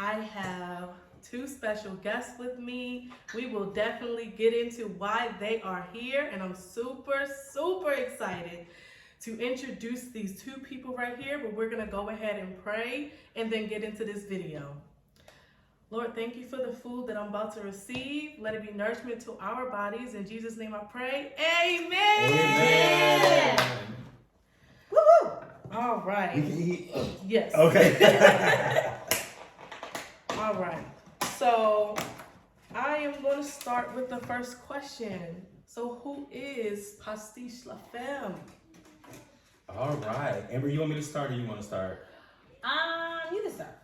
I have two special guests with me. We will definitely get into why they are here, and I'm super excited to introduce these two people right here, but we're gonna go ahead and pray and then get into this video. Lord, thank you for the food that I'm about to receive. Let it be nourishment to our bodies. In Jesus' name I pray. Amen. Amen. Woo-hoo. All right. We can eat. Yes. Okay. All right. So I am going to start with the first question. So who is Pastiche La Femme? All right. Amber, you want me to start or you want to start? You can start.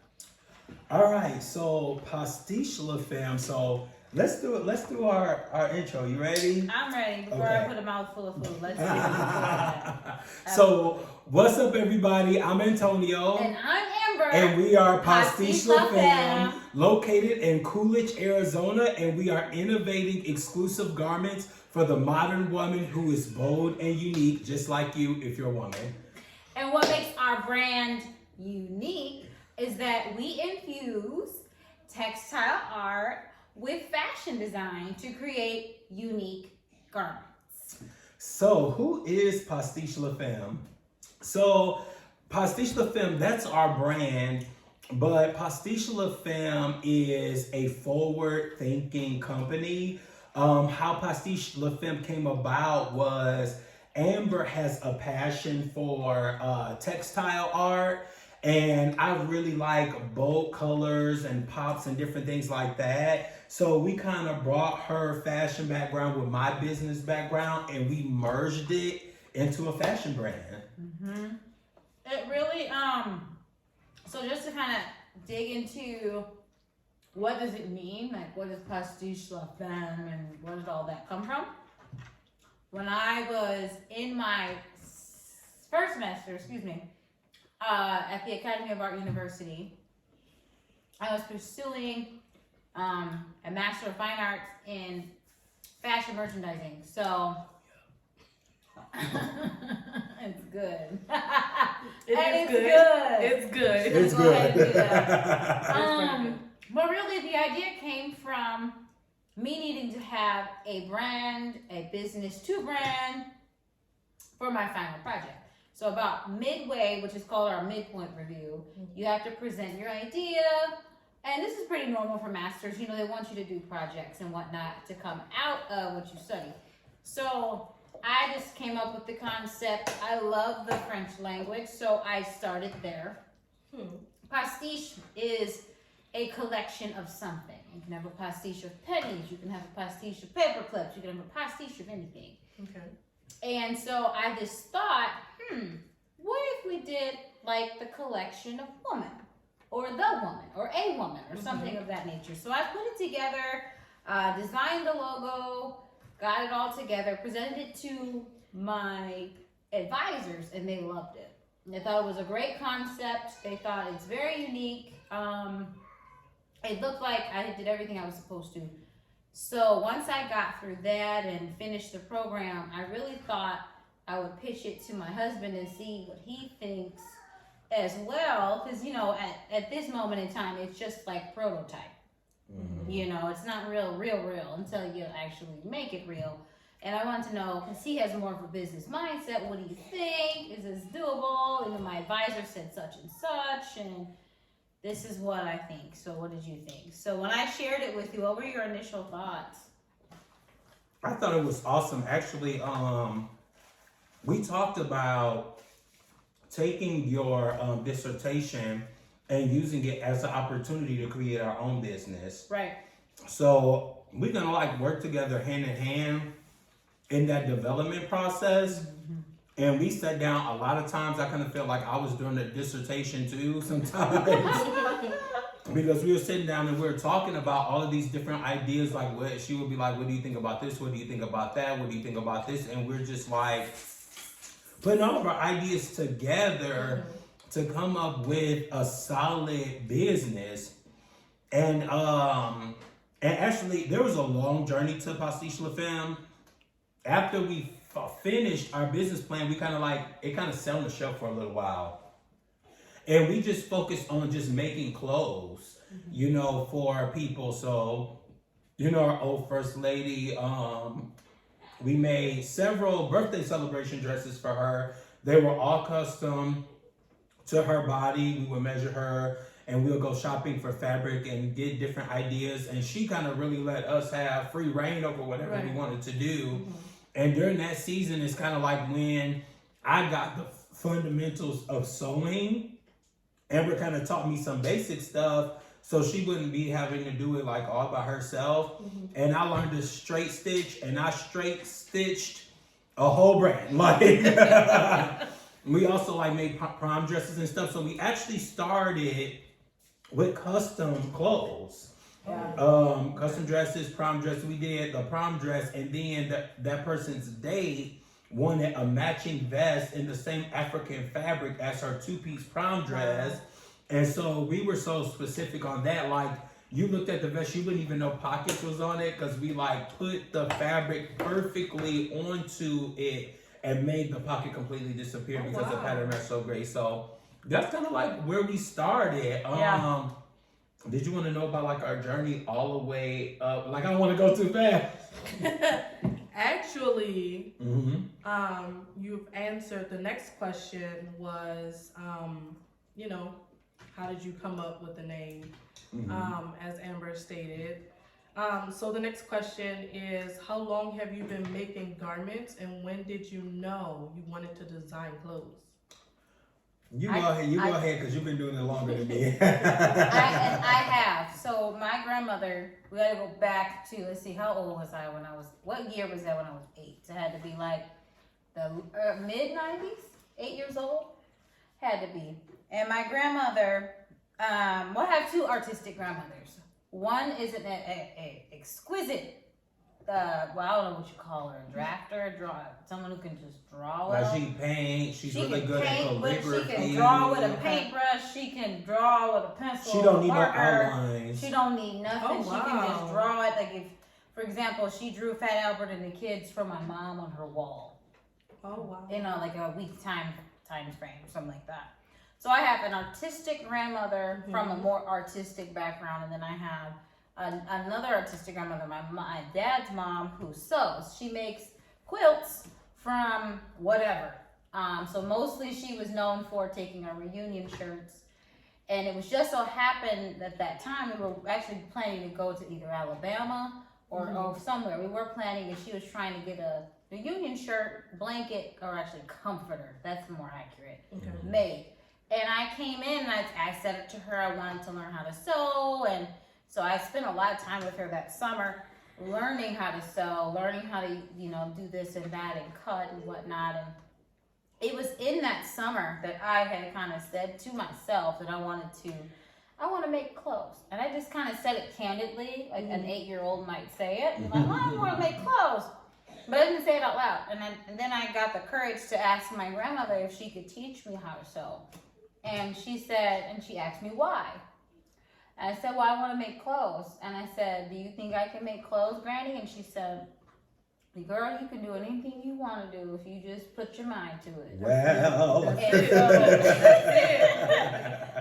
All right. So Pastiche La Femme. So let's do our intro. You ready? I'm ready. Before Okay. I put a mouthful of food, let's see what we got. So what's up, everybody? I'm Antonio. And I'm Amber. And we are Pastiche La Femme, Femme. located in Coolidge, Arizona, and we are innovating exclusive garments for the modern woman who is bold and unique, just like you if you're a woman. And what makes our brand unique is that we infuse textile art with fashion design to create unique garments. So who is Pastiche La Femme? So Pastiche La Femme, that's our brand, but Pastiche La Femme is a forward-thinking company. How Pastiche La Femme came about was Amber has a passion for textile art, and I really like bold colors and pops and different things like that. So we kind of brought her fashion background with my business background, and we merged it into a fashion brand. Mm-hmm. It really, so just to kind of dig into what does it mean, like what is Pastiche La Femme and where did all that come from? When I was in my first semester, at the Academy of Art University, I was pursuing a Master of Fine Arts in fashion merchandising. So it's good. It's good. It's Go good. ahead and do that. It's good. But really, the idea came from me needing to have a brand, a business to brand for my final project. So about midway, which is called our midpoint review, you have to present your idea. And this is pretty normal for masters. You know, they want you to do projects and whatnot to come out of what you study. So I just came up with the concept. I love the French language, so I started there. Pastiche is a collection of something. You can have a pastiche of pennies. You can have a pastiche of paper clips. You can have a pastiche of anything. Okay. And so I just thought, what if we did like the collection of woman, or the woman, or a woman, or something of that nature. So I put it together, designed the logo, got it all together, presented it to my advisors, and they loved it. They thought it was a great concept. They thought it's very unique. It looked like I did everything I was supposed to. So once I got through that and finished the program, I really thought I would pitch it to my husband and see what he thinks as well. Because, you know, at this moment in time, it's just like prototype. Mm-hmm. You know, it's not real until you actually make it real. And I want to know, because he has more of a business mindset, what do you think? Is this doable? And my advisor said such and such, and this is what I think. So what did you think? So when I shared it with you, what were your initial thoughts? I thought it was awesome. Actually, we talked about taking your dissertation and using it as an opportunity to create our own business. Right. So we're gonna like work together hand in hand in that development process. Mm-hmm. And we sat down a lot of times. I kind of felt like I was doing a dissertation too sometimes. Because we were sitting down and we were talking about all of these different ideas. Like, what she would be like, what do you think about this? What do you think about that? What do you think about this? And we're just like putting all of our ideas together to come up with a solid business. And actually, there was a long journey to Pastiche La Femme. After we finished our business plan, we kind of sat on the shelf for a little while. And we just focused on just making clothes, you know, for people. So, you know, our old first lady, we made several birthday celebration dresses for her. They were all custom to her body. We would measure her and we'll go shopping for fabric and get different ideas. And she kind of really let us have free reign over whatever we wanted to do. And during that season, it's kind of like when I got the fundamentals of sewing. Amber kind of taught me some basic stuff so she wouldn't be having to do it like all by herself. And I learned to straight stitch, and I straight stitched a whole brand. Like we also like made prom dresses and stuff. So we actually started with custom clothes. Custom dresses, prom dresses. We did the prom dress, and then that person's date wanted a matching vest in the same African fabric as her two-piece prom dress. And so we were so specific on that. Like, you looked at the vest, you wouldn't even know pockets was on it because we like put the fabric perfectly onto it and made the pocket completely disappear because the pattern matched so great. So that's kind of like where we started. Did you want to know about like our journey all the way up? Like, I don't want to go too fast. Actually, you've answered the next question was, you know, how did you come up with the name? As Amber stated. So the next question is, how long have you been making garments, and when did you know you wanted to design clothes? You go ahead, because you've been doing it longer than me. I have. So my grandmother, we gotta go back to, let's see, how old was I when I was, what year was that when I was 8? So it had to be like the mid-90s, 8 years old, had to be. And my grandmother, well, I have 2 artistic grandmothers. One is an exquisite, well, I don't know what you call her, a drafter, someone who can just draw well. She paints, she's really good at calligraphy. She can draw with a paintbrush, she can draw with a pencil. She don't need no marker. outlines. She don't need nothing. Oh, She wow. can just draw it. Like, if, for example, she drew Fat Albert and the kids for my mom on her wall. Oh, wow. You know, like a week time frame or something like that. So I have an artistic grandmother from a more artistic background, and then I have another artistic grandmother, my dad's mom, who sews. She makes quilts from whatever. So mostly she was known for taking our reunion shirts. And it was just so happened that time we were actually planning to go to either Alabama or somewhere. We were planning, and she was trying to get a reunion shirt, blanket, or actually comforter. That's more accurate. Made. And I came in and I said it to her. I wanted to learn how to sew, and so I spent a lot of time with her that summer learning how to sew, learning how to, you know, do this and that and cut and whatnot. And it was in that summer that I had kind of said to myself that I want to make clothes. And I just kind of said it candidly, like an 8-year-old might say it. Like, well, I want to make clothes. But I didn't say it out loud. And then I got the courage to ask my grandmother if she could teach me how to sew. And she asked me why. And I said, well, I want to make clothes. And I said, do you think I can make clothes, Granny? And she said, girl, you can do anything you want to do if you just put your mind to it. Well.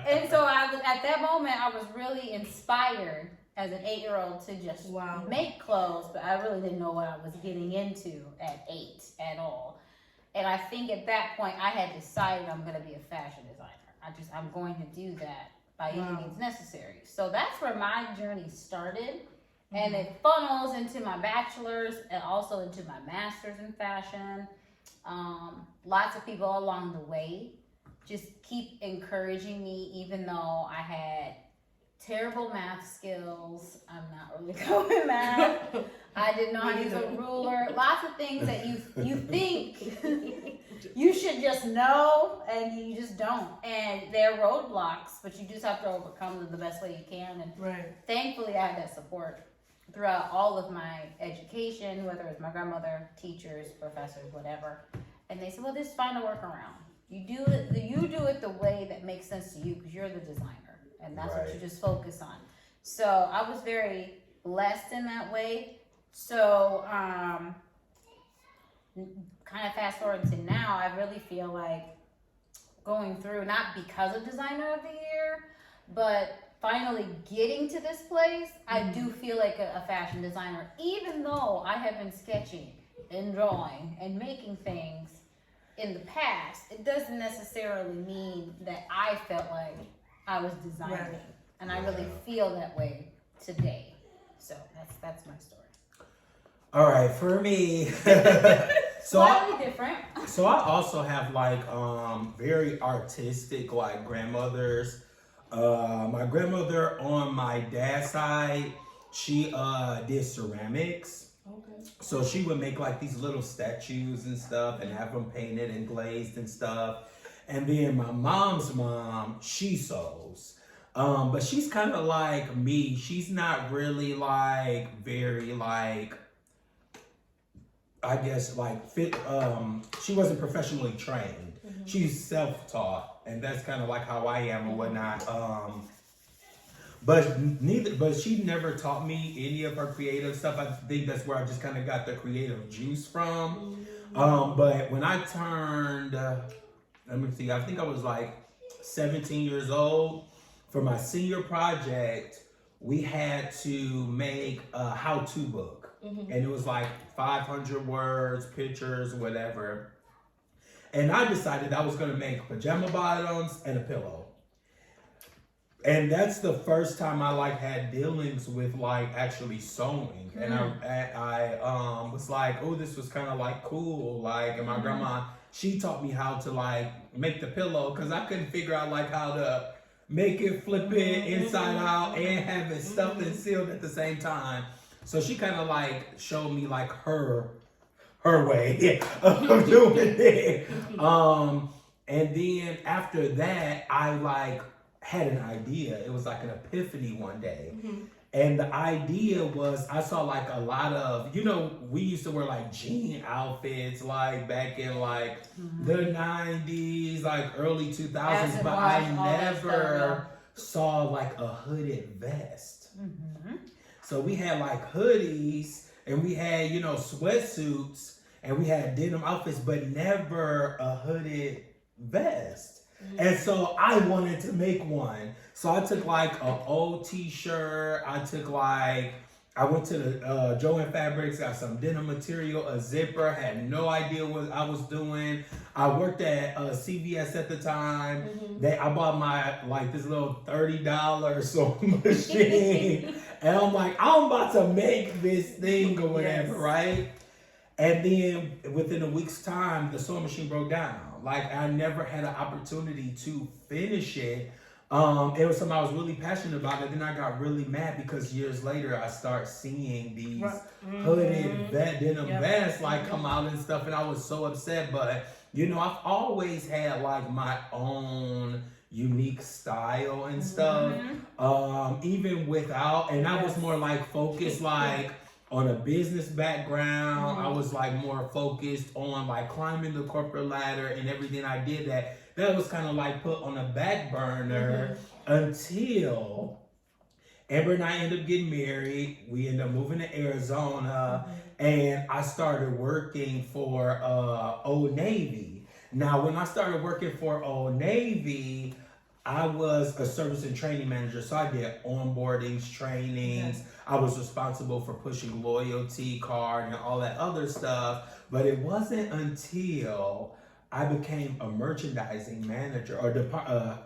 And so at that moment, I was really inspired as an 8-year-old to just make clothes, but I really didn't know what I was getting into at 8 at all. And I think at that point, I had decided I'm going to be a fashion designer. I'm going to do that by any means necessary. So that's where my journey started. And it funnels into my bachelor's and also into my master's in fashion. Lots of people along the way just keep encouraging me, even though I had terrible math skills. I'm not really good with math. I didn't know how to use a ruler. Lots of things that you think you should just know, and you just don't. And they're roadblocks, but you just have to overcome them the best way you can. And thankfully, I had that support throughout all of my education, whether it's my grandmother, teachers, professors, whatever. And they said, well, just find a workaround. You do it the way that makes sense to you, because you're the designer, and that's what you just focus on. So I was very blessed in that way. So kind of fast forward to now, I really feel like going through, not because of designer of the year, but finally getting to this place, I do feel like a fashion designer, even though I have been sketching and drawing and making things in the past. It doesn't necessarily mean that I felt like I was designing, Right. and I really feel that way today. So that's my story. All right, for me. Slightly different. So I also have like very artistic like grandmothers. My grandmother on my dad's side, she did ceramics. Okay. So she would make like these little statues and stuff and have them painted and glazed and stuff. And then my mom's mom, she sews. But she's kind of like me. She's not really like very like, I guess like fit. She wasn't professionally trained. She's self-taught, and that's kind of like how I am or whatnot. But she never taught me any of her creative stuff. I think that's where I just kind of got the creative juice from. But when I turned, let me see, I think I was like 17 years old. For my senior project, we had to make a how-to book. And it was like 500 words, pictures, whatever. And I decided I was going to make pajama bottoms and a pillow. And that's the first time I like had dealings with like actually sewing. And I was like, oh, this was kind of like cool. Like, and my grandma, she taught me how to like make the pillow because I couldn't figure out like how to make it, flip it inside out and have it stuffed and sealed at the same time. So she kind of like showed me like her way of doing it. And then after that, I like had an idea. It was like an epiphany one day. And the idea was I saw like a lot of, you know, we used to wear like jean outfits like back in like the 90s, like early 2000s, but I never saw like a hooded vest. So we had like hoodies and we had, you know, sweatsuits and we had denim outfits, but never a hooded vest. And so I wanted to make one. So I took like an old t-shirt. I went to the Joann Fabrics, got some denim material, a zipper, had no idea what I was doing. I worked at CVS at the time. I bought my, like this little $30 sewing machine. And I'm like, I'm about to make this thing or whatever, right? And then within a week's time, the sewing machine broke down. Like I never had an opportunity to finish it. It was something I was really passionate about, and then I got really mad because years later I start seeing these hooded denim vests like come out and stuff, and I was so upset. But you know, I've always had like my own unique style and stuff, even without, and I was more like focused like on a business background. I was like more focused on like climbing the corporate ladder and everything I did that was kind of like put on a back burner until Amber and I ended up getting married. We ended up moving to Arizona and I started working for Old Navy. Now, when I started working for Old Navy, I was a service and training manager, so I did onboardings, trainings. I was responsible for pushing loyalty card and all that other stuff. But it wasn't until I became a merchandising manager or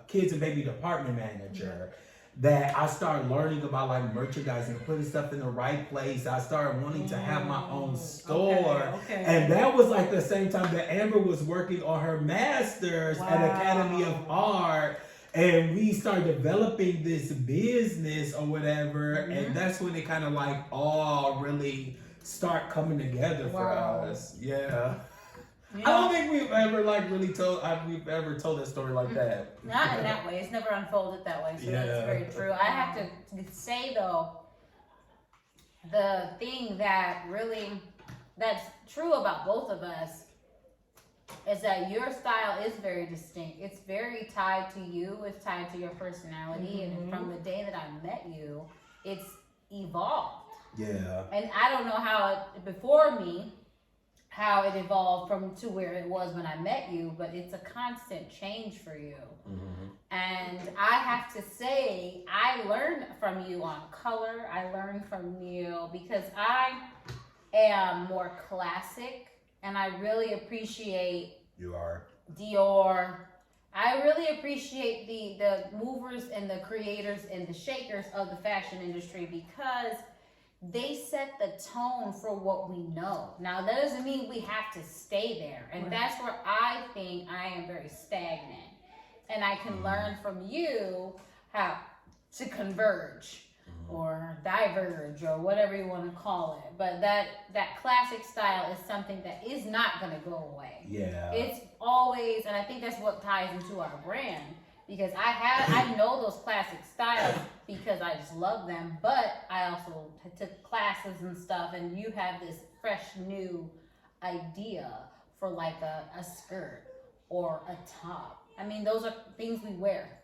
kids and baby department manager that I started learning about like merchandising, putting stuff in the right place. I started wanting to have my own store. And that was like the same time that Amber was working on her master's at Academy of Art. And we started developing this business or whatever. And that's when it kind of like all really start coming together for us. Yeah. I don't think we've ever like really told that story like that. Not in that way. It's never unfolded that way. So that's very true. I have to say though, the thing that's true about both of us is that your style is very distinct. It's very tied to you. It's tied to your personality. And from the day that I met you, it's evolved. Yeah. And I don't know how how it evolved from to where it was when I met you, but it's a constant change for you. And I have to say, I learned from you on color. I learned from you because I am more classic, and I really appreciate Dior. I really appreciate the movers and the creators and the shakers of the fashion industry because they set the tone for what we know. Now, that doesn't mean we have to stay there. And that's where I think I am very stagnant. And I can learn from you how to converge or diverge or whatever you want to call it. But that classic style is something that is not going to go away. Yeah. It's always, and I think that's what ties into our brand. Because I know those classic styles because I just love them, but I also took classes and stuff, and you have this fresh new idea for like a skirt or a top. I mean, those are things we wear,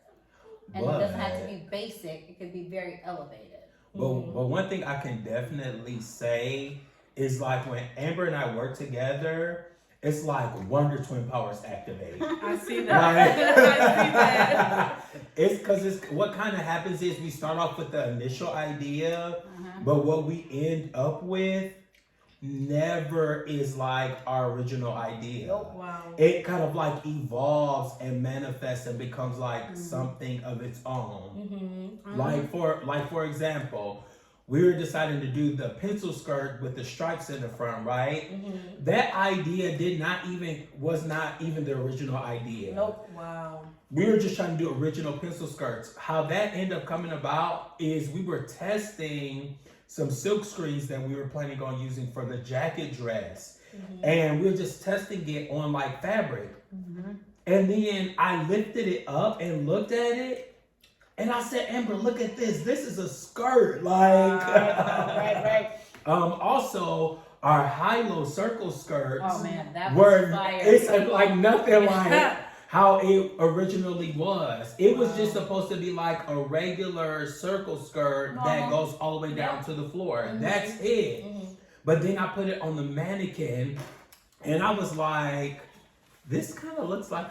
and it doesn't have to be basic. It could be very elevated. But one thing I can definitely say is like when Amber and I work together, it's like Wonder Twin powers activate. I see that. I see that. It's because what kind of happens is we start off with the initial idea, but what we end up with never is like our original idea. Nope. Wow. It kind of like evolves and manifests and becomes like something of its own. Like for example, we were deciding to do the pencil skirt with the stripes in the front, right? That idea was not even the original idea. Nope. Wow. We were just trying to do original pencil skirts. How that ended up coming about is we were testing some silk screens that we were planning on using for the jacket dress. And we were just testing it on like fabric. And then I lifted it up and looked at it. And I said, Amber, look at this. This is a skirt. Like, right. Also, our high-low circle skirts. Oh man, that was fire. It's like nothing like how it originally was. It was just supposed to be like a regular circle skirt that goes all the way down to the floor. That's it. But then I put it on the mannequin, and I was like, this kind of looks like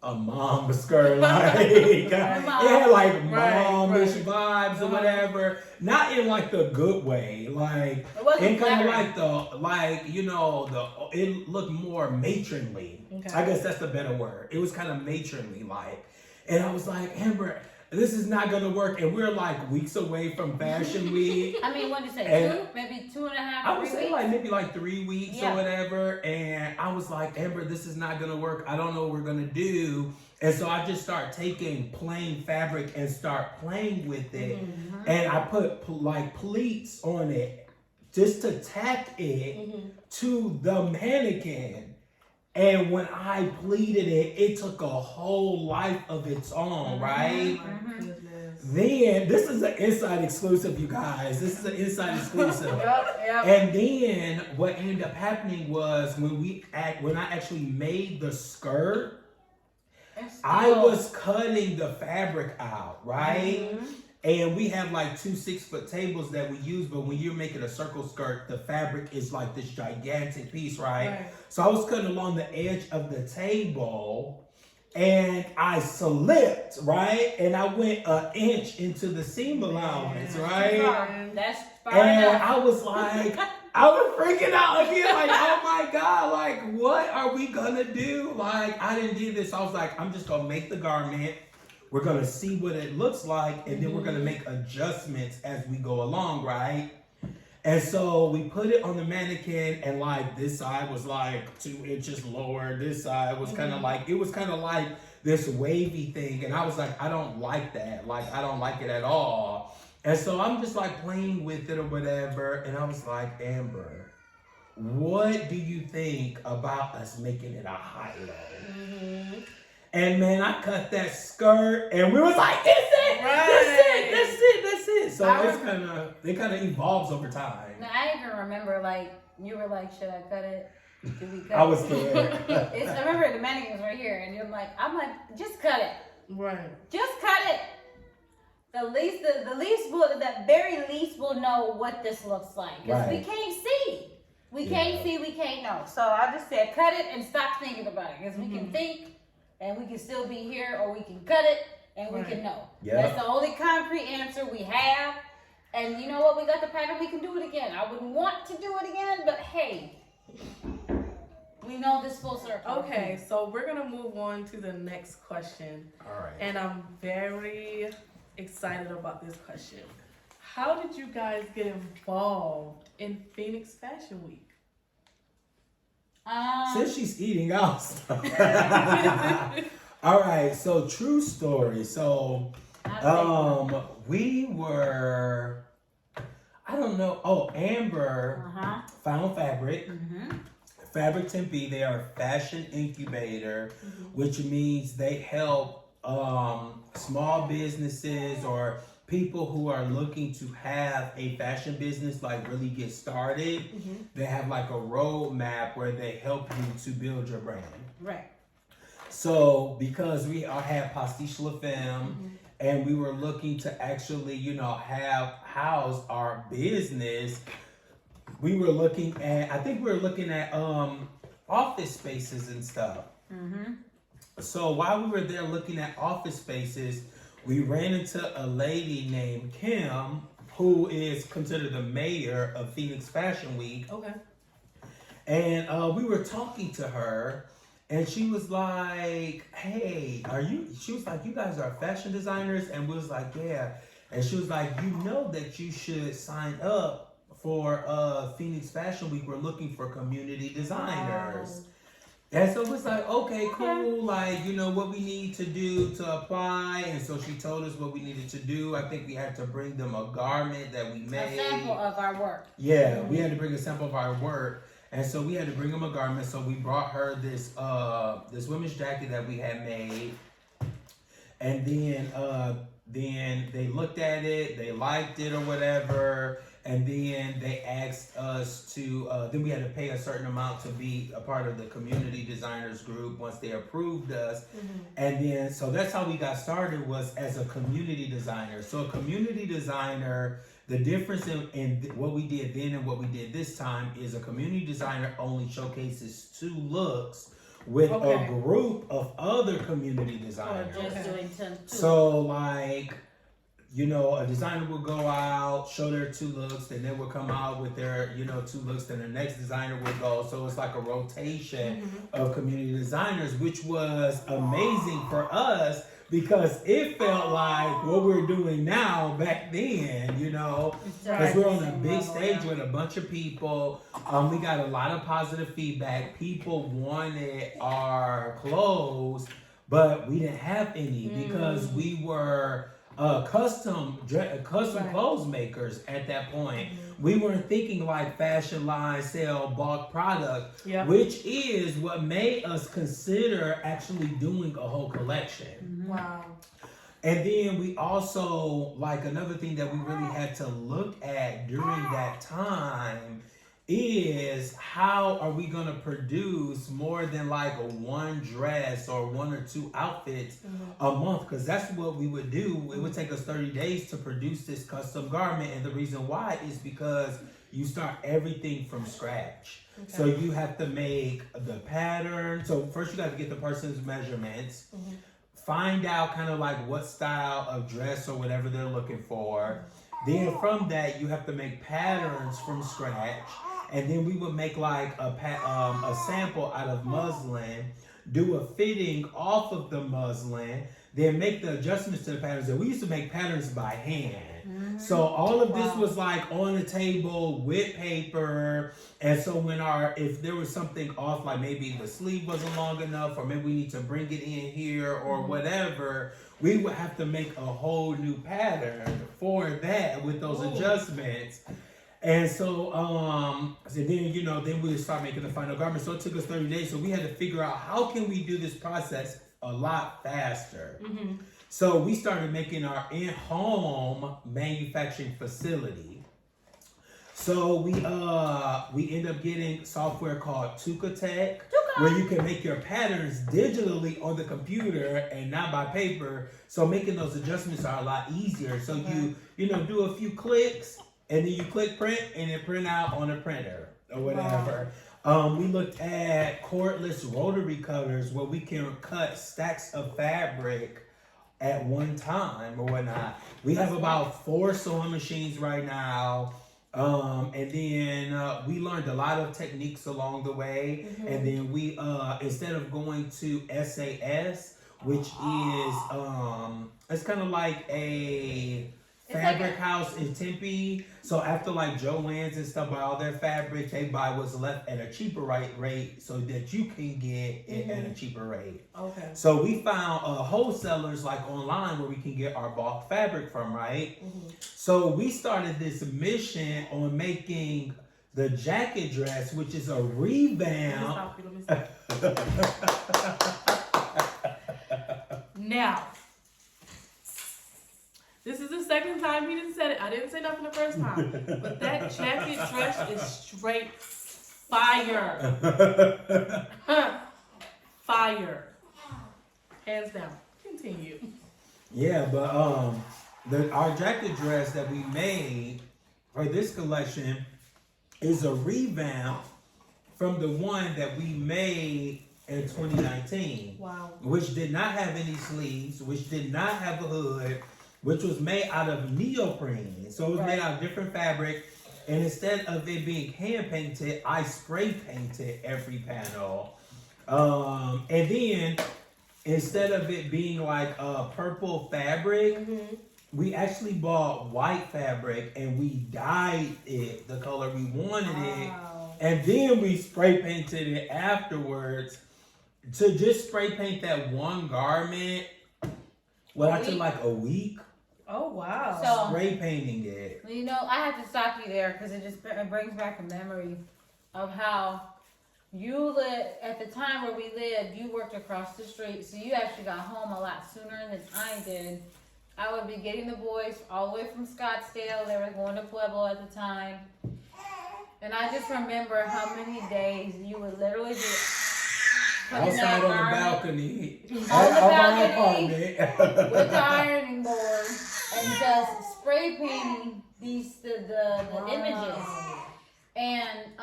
a mom skirt, like it had like momish vibes or whatever. Not in like the good way, like it kind of like it looked more matronly. I guess that's the better word. It was kind of matronly like, and I was like, Amber, this is not gonna work, and we're like weeks away from Fashion Week. I mean, what did you say? Maybe 2.5. I would say like maybe like 3 weeks or whatever. And I was like, Amber, this is not gonna work. I don't know what we're gonna do. And so I just start taking plain fabric and start playing with it. And I put like pleats on it just to tack it to the mannequin. And when I pleated it, it took a whole life of its own, right? Then, this is an inside exclusive, you guys. This is an inside exclusive. And then what ended up happening was when I actually made the skirt, I was cutting the fabric out, right? And we have like 2 6-foot tables that we use, but when you're making a circle skirt, the fabric is like this gigantic piece, right? So I was cutting along the edge of the table, and I slipped, right? And I went 1 inch into the seam allowance, right? That's far and enough. I was like, I was freaking out again, like, oh my God, like, what are we gonna do? Like, I didn't do this. I was like, I'm just gonna make the garment. We're gonna see what it looks like, and then we're gonna make adjustments as we go along, right? And so we put it on the mannequin, and like this side was like 2 inches lower. This side was kind of like, it was kind of like this wavy thing. And I was like, I don't like that. Like, I don't like it at all. And so I'm just like playing with it or whatever. And I was like, Amber, what do you think about us making it a high-low? And man, I cut that skirt, and we was like, "That's it, that's it." So it kind of evolves over time. Now, I even remember, like, you were like, "Should I cut it? Should we cut it?" I was scared. I remember the mannequins were here, and you're like, "I'm like, just cut it, Right. just cut it." The very least will know what this looks like because we can't see. We can't see, we can't know. So I just said cut it and stop thinking about it. Because we can think and we can still be here, or we can cut it and we can know. Yep. That's the only concrete answer we have. And you know what? We got the pattern. We can do it again. I wouldn't want to do it again, but hey, we know this full circle. Okay, so we're gonna move on to the next question. All right. And I'm very excited about this question. How did you guys get involved in Phoenix Fashion Week? Since she's eating out stuff. All right, so true story. So we were, I don't know. Oh, Amber found Fabric. Fabric Tempe, they are a fashion incubator, which means they help small businesses or people who are looking to have a fashion business, like really get started. They have like a roadmap where they help you to build your brand. Right. So because we had Pastiche La Femme, and we were looking to actually, house our business, we were looking at, office spaces and stuff. So while we were there looking at office spaces, we ran into a lady named Kim, who is considered the mayor of Phoenix Fashion Week. Okay. And we were talking to her, and she was like, hey, she was like, you guys are fashion designers? And we was like, yeah. And she was like, you know that you should sign up for Phoenix Fashion Week. We're looking for community designers. Wow. And so it was like, okay, cool. Like, what we need to do to apply. And so she told us what we needed to do. I think we had to bring them a garment that we made. A sample of our work. Yeah, we had to bring a sample of our work. And so we had to bring them a garment. So we brought her this women's jacket that we had made. And then they looked at it, they liked it or whatever. And then they asked us to, then we had to pay a certain amount to be a part of the community designers group once they approved us. And then, so that's how we got started, was as a community designer. So a community designer, the difference in what we did then and what we did this time is a community designer only showcases 2 looks with a group of other community designers. Just doing 2. So like, a designer will go out, show their 2 looks, and then will come out with their, 2 looks, then the next designer will go. So it's like a rotation of community designers, which was amazing for us because it felt like what we're doing now back then, because we're on a big stage with a bunch of people. We got a lot of positive feedback. People wanted our clothes, but we didn't have any because we were custom clothes makers at that point. We weren't thinking like fashion line sell bulk product, which is what made us consider actually doing a whole collection. Wow. And then we also, like, another thing that we really had to look at during that time is how are we going to produce more than like a 1 dress or 1 or 2 outfits a month, because that's what we would do. It would take us 30 days to produce this custom garment, and the reason why is because you start everything from scratch. So you have to make the pattern. So first you got to get the person's measurements, find out kind of like what style of dress or whatever they're looking for. Then from that you have to make patterns from scratch. And then we would make like a sample out of muslin, do a fitting off of the muslin, then make the adjustments to the patterns. And we used to make patterns by hand. So all of this was like on the table with paper. And so if there was something off, like maybe the sleeve wasn't long enough, or maybe we need to bring it in here or whatever, we would have to make a whole new pattern for that with those adjustments. And so, then we would start making the final garment. So it took us 30 days. So we had to figure out how can we do this process a lot faster. So we started making our in-home manufacturing facility. So we end up getting software called Tukatech, where you can make your patterns digitally on the computer and not by paper. So making those adjustments are a lot easier. So you do a few clicks, and then you click print, and it print out on a printer. or whatever. We looked at cordless rotary cutters where we can cut stacks of fabric at one time or whatnot. We have about 4 sewing machines right now. And then we learned a lot of techniques along the way. And then we, instead of going to SAS, which is, it's kind of like a fabric house in Tempe. So after like Joann's and stuff buy all their fabric, they buy what's left at a cheaper rate so that you can get it at a cheaper rate. Okay. So we found wholesalers like online where we can get our bulk fabric from, right? So we started this mission on making the jacket dress, which is a revamp. Now, this is the second time he didn't say it. I didn't say nothing the first time. But that jacket dress is straight fire. Fire. Hands down. Continue. Yeah, but our jacket dress that we made for this collection is a revamp from the one that we made in 2019. Wow. Which did not have any sleeves, which did not have a hood, which was made out of neoprene. So it was made out of different fabric. And instead of it being hand painted, I spray painted every panel. And then instead of it being like a purple fabric, we actually bought white fabric and we dyed it the color we wanted it. And then we spray painted it afterwards. To just spray paint that one garment, I took like a week. Oh, wow. So, spray painting it. You know, I have to stop you there because it brings back a memory of how you lived, at the time where we lived, you worked across the street, so you actually got home a lot sooner than I did. I would be getting the boys all the way from Scottsdale. They were going to Pueblo at the time. And I just remember how many days you would literally be outside on the balcony. On the balcony with the ironing board and just spray painting the images. And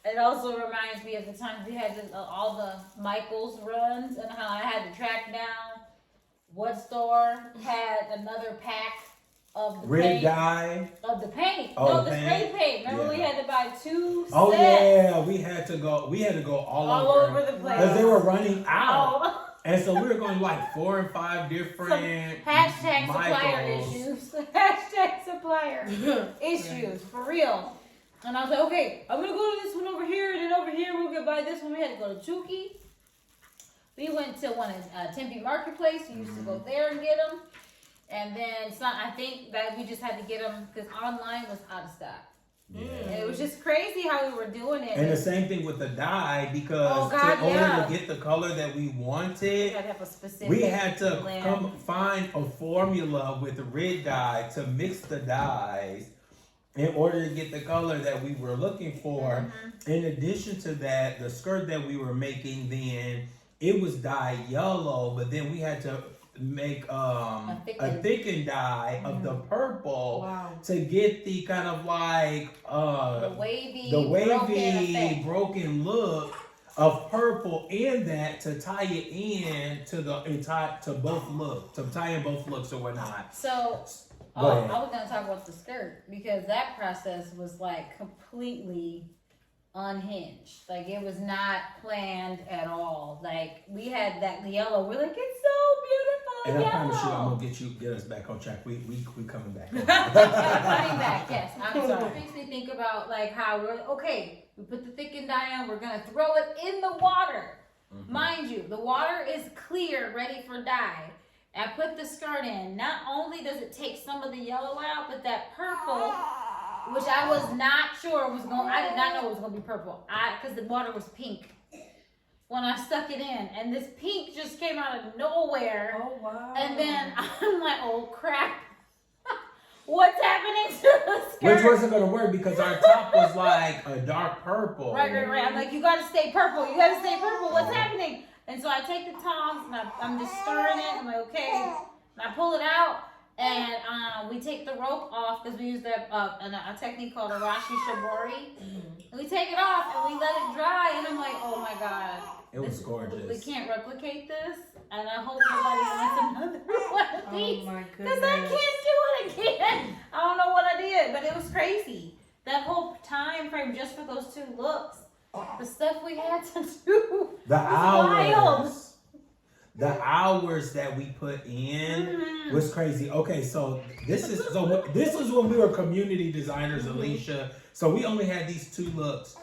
it also reminds me of the times we had all the Michaels runs and how I had to track down what store had another pack of the red paint. dye. Of the paint. Oh, no, the the spray paint. Remember we had to buy 2 sets. Oh yeah, we had to go all over the place. Because they were running out. Oh. And so we were going like 4 and 5 different Hashtag supplier Michaels. issues. Hashtag supplier issues. For real. And I was like, okay, I'm going to go to this one over here, and then over here we'll get by this one. We had to go to Chuki. We went to one in Tempe Marketplace. We used to go there and get them. And then I think that we just had to get them because online was out of stock. Yeah. It was just crazy how we were doing it. And the same thing with the dye because in order to get the color that we wanted, we had to come find a formula with red dye to mix the dyes in order to get the color that we were looking for. In addition to that, the skirt that we were making then, it was dyed yellow, but then we had to make a thickened dye of the purple to get the kind of like the wavy broken look of purple in that to tie it in to both looks, to tie in both looks or whatnot. So I was gonna talk about the skirt because that process was like completely unhinged. Like it was not planned at all. Like we had the yellow. We're like, it's so beautiful. And yellow. I promise you, I'm gonna get us back on track. We coming back. Coming back, yes. I'm sorry. It makes me think about like how we're okay. We put the thickened dye on. We're gonna throw it in the water. Mind you, the water is clear, ready for dye. I put the skirt in. Not only does it take some of the yellow out, but that purple, which I was not sure was going. I did not know it was gonna be purple. Because the water was pink when I stuck it in, and this pink just came out of nowhere. Oh wow! And then I'm like, oh crap, what's happening to the skirt? Which wasn't gonna work because our top was like a dark purple. Right. I'm like, you gotta stay purple. You gotta stay purple. What's happening? And so I take the tongs and I'm just stirring it. I'm like, okay. And I pull it out. And we take the rope off because we use a technique called Arashi Shibori. And we take it off and we let it dry. And I'm like, oh my God. It was gorgeous. We can't replicate this. And I hope nobody wants another one of these. Oh my Because goodness. I can't do it again. I don't know what I did, but it was crazy. That whole time frame just for those 2 looks. The stuff we had to do. The wild. hours that we put in was crazy. Okay, so this is when we were community designers, Alicia. So we only had these 2 looks.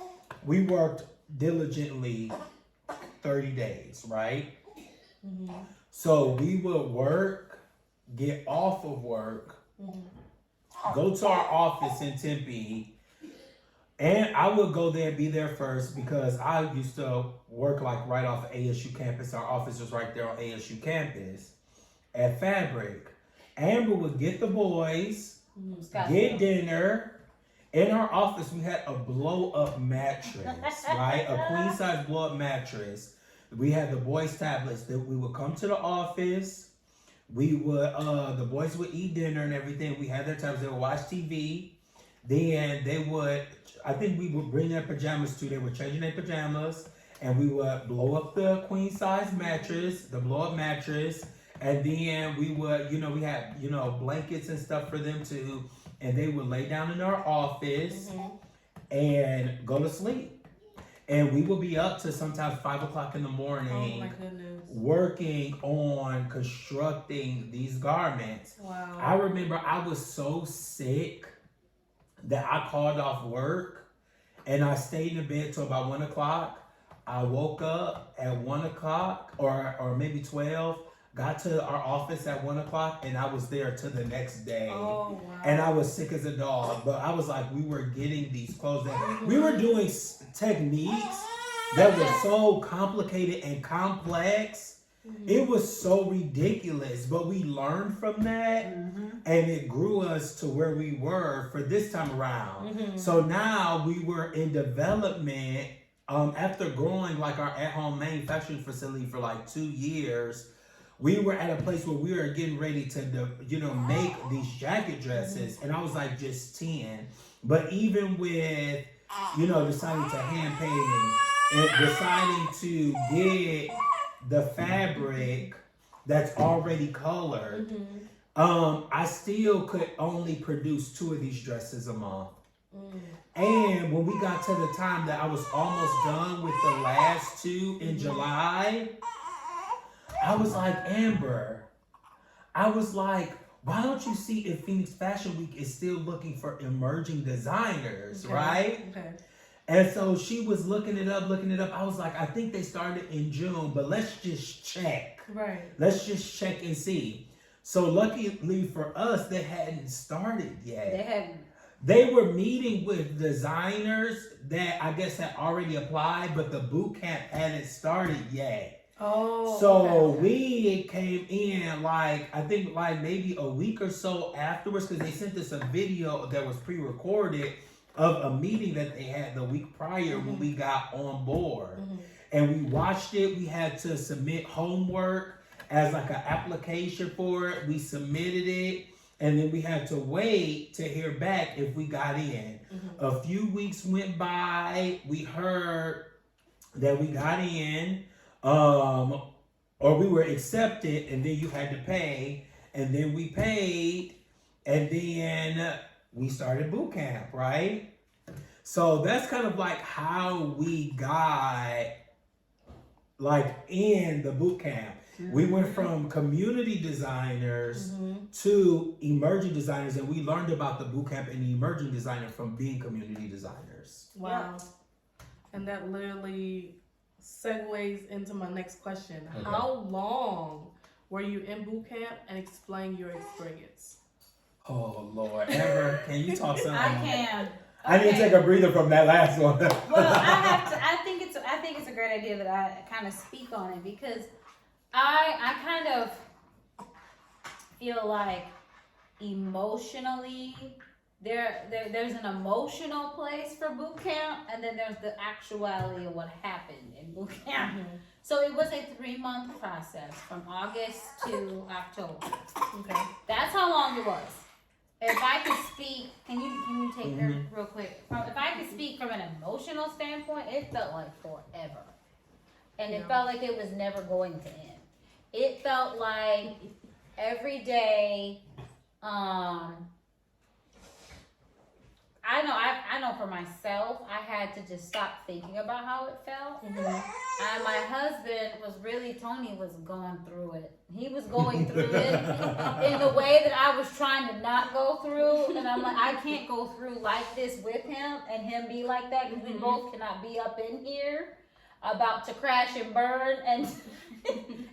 We worked diligently 30 days, right? So we would work, get off of work, go to our office in Tempe. And I would go there and be there first because I used to work like right off ASU campus. Our office was right there on ASU campus at Fabric. Amber would get the boys, get dinner. In our office, we had a blow-up mattress, right? A queen-size blow-up mattress. We had the boys' tablets that we would come to the office. We would, the boys would eat dinner and everything. We had their tablets. They would watch TV. Then they would, I think we would bring their pajamas too. They were changing their pajamas, and we would blow up the queen size mattress, the blow up mattress, and then we would, we had, blankets and stuff for them too, and they would lay down in our office and go to sleep. And we would be up to sometimes 5 o'clock in the morning. Oh my goodness. Working on constructing these garments. Wow. I remember I was so sick that I called off work and I stayed in bed till about 1 o'clock. I woke up at 1 o'clock or maybe 12, got to our office at 1 o'clock, and I was there till the next day. Oh, wow. And I was sick as a dog, but I was like, we were getting these clothes. We were doing techniques that were so complicated and complex. It was so ridiculous, but we learned from that, and it grew us to where we were for this time around. So now we were in development after growing like our at-home manufacturing facility for like 2 years. We were at a place where we were getting ready to, make these jacket dresses, and I was like just 10. But even with, deciding to hand painting and deciding to get the fabric that's already colored, I still could only produce 2 of these dresses a month. And when we got to the time that I was almost done with the last 2 in July, I was like, Amber, why don't you see if Phoenix Fashion Week is still looking for emerging designers, right? Okay. And so she was looking it up. I was like, I think they started in June, but let's just check. Right. Let's just check and see. So luckily for us, they hadn't started yet. They hadn't. They were meeting with designers that I guess had already applied, but the boot camp hadn't started yet. Oh. So okay. we came in I think maybe a week or so afterwards, because they sent us a video that was pre-recorded of a meeting that they had the week prior when we got on board. And we watched it. We had to submit homework as like an application for it. We submitted it, and then we had to wait to hear back if we got in. A few weeks went by. We heard that we got in, or we were accepted, and then you had to pay, and then we paid, and then we started boot camp, right? So that's kind of like how we got in the boot camp. We went from community designers to emerging designers, and we learned about the boot camp and the emerging designer from being community designers. Wow. And that literally segues into my next question. Okay. How long were you in boot camp, and explain your experience? Oh Lord, Amber, can you talk something? I can. I need to take a breather from that last one. Well, I think it's a great idea that I kind of speak on it, because I kind of feel like emotionally there's an emotional place for boot camp, and then there's the actuality of what happened in boot camp. So it was a 3-month process from August to October. Okay. That's how long it was. If I could speak, can you take her real quick? If I could speak from an emotional standpoint, it felt like forever. And it felt like it was never going to end. It felt like every day, I know for myself, I had to just stop thinking about how it felt. And my husband Tony was going through it. He was going through it in the way that I was trying to not go through. And I'm like, I can't go through like this with him and him be like that, because we both cannot be up in here about to crash and burn and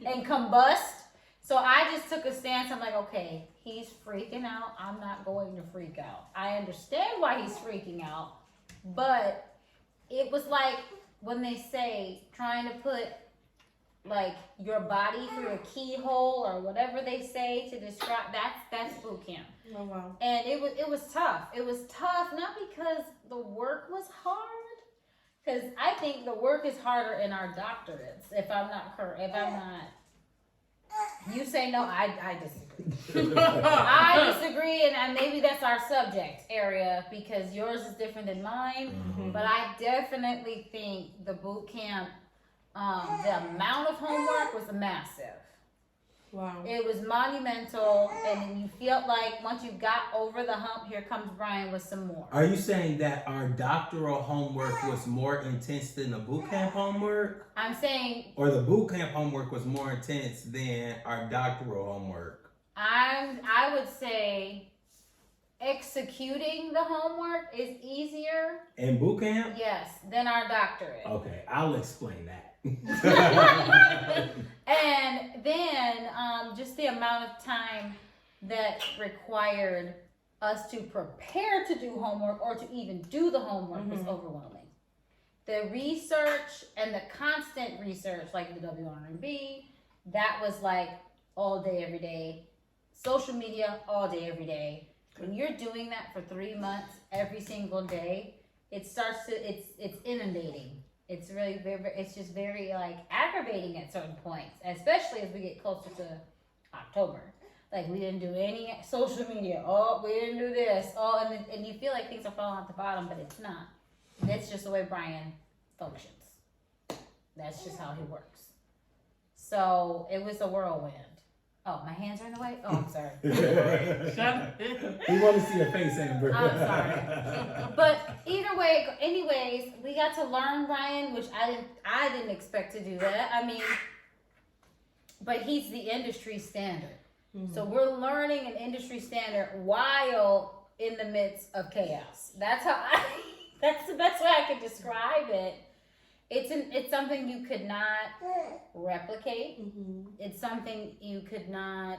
and combust. So I just took a stance. I'm like, okay, he's freaking out. I'm not going to freak out. I understand why he's freaking out, but it was like when they say trying to put like your body through a keyhole or whatever they say to describe, that's boot camp. Oh wow. And it was tough. It was tough not because the work was hard, because I think the work is harder in our doctorates. If I'm not, you say no, I disagree. I disagree, and maybe that's our subject area because yours is different than mine. But I definitely think the boot camp, the amount of homework was massive. Wow. It was monumental, and then you felt like once you got over the hump, here comes Brian with some more. Are you saying that our doctoral homework was more intense than the boot camp homework? I'm saying, Or the boot camp homework was more intense than our doctoral homework? I would say executing the homework is easier. In boot camp? Yes, than our doctorate. Okay, I'll explain that. And then just the amount of time that required us to prepare to do homework or to even do the homework was overwhelming. The research and the constant research, like the WRB, that was like all day, every day. Social media, all day, every day. When you're doing that for 3 months, every single day, it's inundating. It's really it's just very like aggravating at certain points, especially as we get closer to October. Like we didn't do any social media. Oh, we didn't do this. Oh, and you feel like things are falling at the bottom, but it's not. That's just the way Brian functions. That's just how he works. So it was a whirlwind. Oh, my hands are in the way? Oh, I'm sorry. We want to see your face, Amber. I'm sorry. But either way, anyways, we got to learn Brian, which I didn't expect to do that. I mean, but he's the industry standard. So we're learning an industry standard while in the midst of chaos. That's the best way I could describe it. It's something you could not replicate. It's something you could not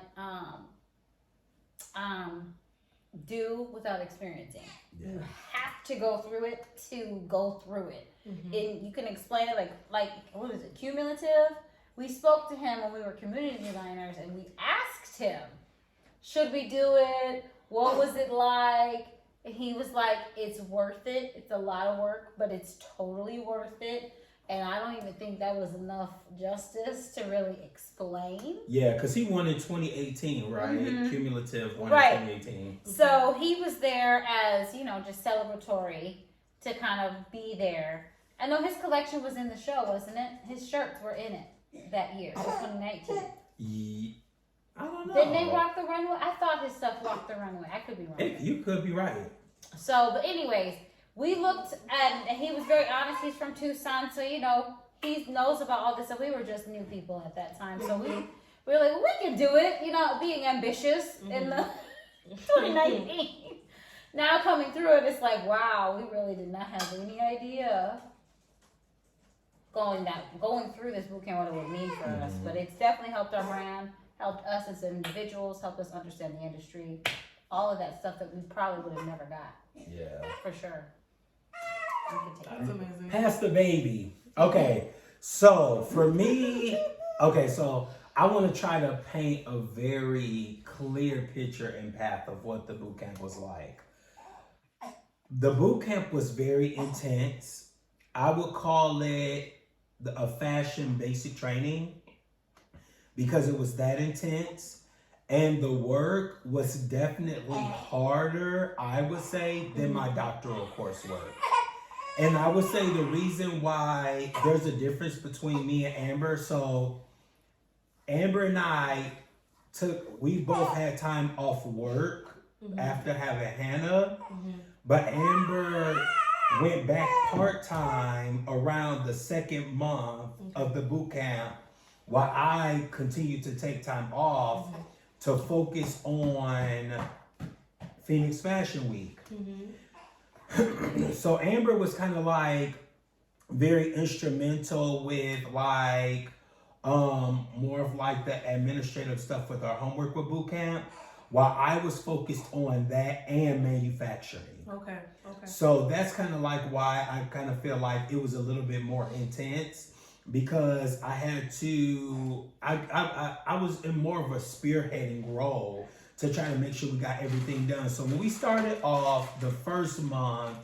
do without experiencing. Yeah. You have to go through it to go through it. And you can explain it like what is it? Cumulative. We spoke to him when we were community designers, and we asked him, should we do it? What was it like? And he was like, it's worth it. It's a lot of work, but it's totally worth it. And I don't even think that was enough justice to really explain. Yeah, because he won in 2018, right? Cumulative won right. in 2018. So he was there as, just celebratory to kind of be there. I know his collection was in the show, wasn't it? His shirts were in it that year, 2019. I don't know. Didn't they rock the runway? I thought his stuff rocked the runway. I could be wrong. You could be right. So, but anyways, we looked at, and he was very honest. He's from Tucson, so he knows about all this. So we were just new people at that time. So we were like, we can do it. Being ambitious in the 2019. Now coming through it, it's like, wow, we really did not have any idea going through this bootcamp what it would mean for us. But it's definitely helped our brand, helped us as individuals, helped us understand the industry, all of that stuff that we probably would have never got. Yeah, for sure. That's amazing. Pass the baby. Okay, so for me, so I want to try to paint a very clear picture and path of what the boot camp was like. The boot camp was very intense. I would call it a fashion basic training because it was that intense. And the work was definitely harder, I would say, than my doctoral coursework. And I would say the reason why there's a difference between me and Amber. So Amber and I we both had time off work after having Hannah, but Amber went back part-time around the second month of the boot camp, while I continued to take time off to focus on Phoenix Fashion Week. So Amber was kind of like very instrumental with like more of like the administrative stuff with our homework with boot camp, while I was focused on that and manufacturing. Okay. So that's kind of like why I kind of feel like it was a little bit more intense, because I had to, I was in more of a spearheading role to try to make sure we got everything done. So when we started off the first month,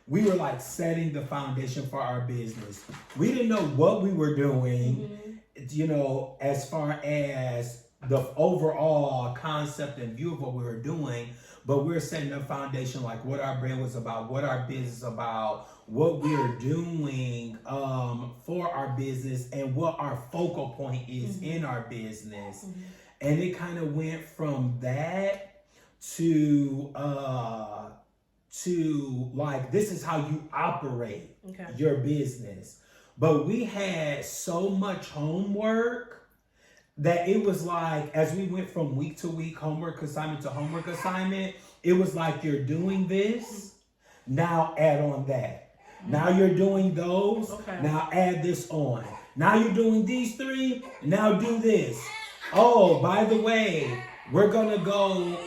we were like setting the foundation for our business. We didn't know what we were doing, you know, as far as the overall concept and view of what we were doing, but we're setting the foundation, like what our brand was about, what our business is about, what we're doing for our business, and what our focal point is in our business. And it kind of went from that to like, this is how you operate your business. But we had so much homework that it was like, as we went from week to week, homework assignment to homework assignment, it was like, you're doing this, now add on that. Now you're doing those, now add this on. Now you're doing these three, now do this. Oh, by the way, we're gonna go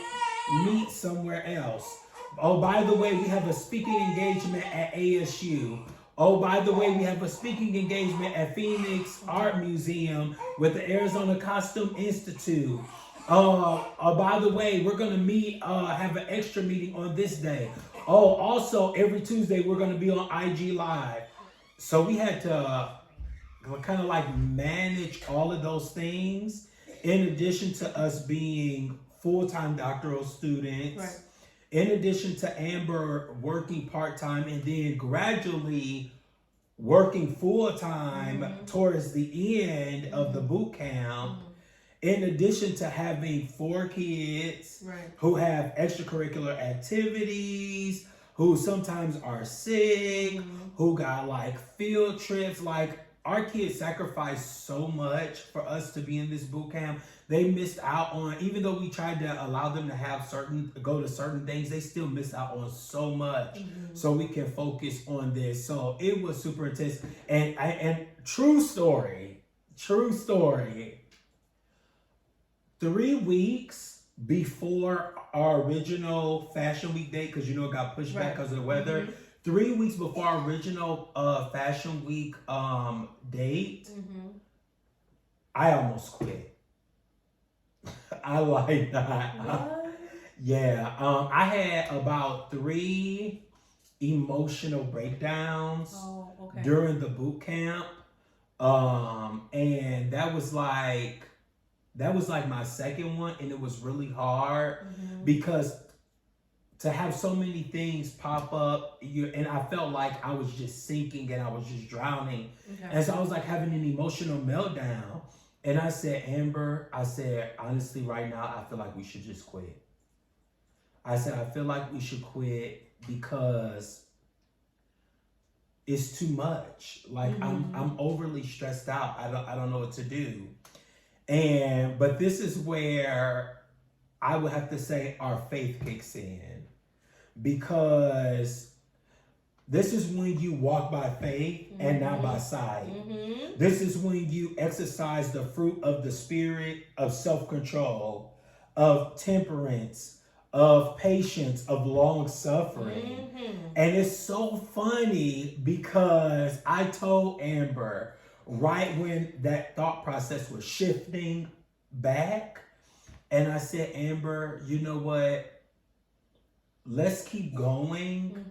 meet somewhere else. Oh, by the way, we have a speaking engagement at ASU. Oh, by the way, we have a speaking engagement at Phoenix Art Museum with the Arizona Costume Institute. By the way, we're gonna meet, have an extra meeting on this day. Oh, also every Tuesday we're gonna be on IG Live. So we had to kind of like manage all of those things, in addition to us being full-time doctoral students, in addition to Amber working part-time, and then gradually working full-time towards the end of the boot camp, in addition to having 4 kids who have extracurricular activities, who sometimes are sick, who got like field trips. Like, our kids sacrificed so much for us to be in this boot camp. They missed out on, even though we tried to allow them to have go to certain things, they still missed out on so much. So we can focus on this. So it was super intense. And true story, 3 weeks before our original Fashion Week date, because you know it got pushed back because of the weather. 3 weeks before our original Fashion Week date, I almost quit. I like that. Yeah. I had about 3 emotional breakdowns during the boot camp. And that was like my second one, and it was really hard because to have so many things pop up, and I felt like I was just sinking and I was just drowning. And so I was like having an emotional meltdown. And I said, Amber, honestly, right now, I feel like we should just quit. I said, I feel like we should quit because it's too much. Like, I'm overly stressed out. I don't know what to do. But this is where I would have to say our faith kicks in, because this is when you walk by faith and not by sight. This is when you exercise the fruit of the spirit of self-control, of temperance, of patience, of long suffering. And it's so funny because I told Amber right when that thought process was shifting back, and I said, Amber, you know what? Let's keep going,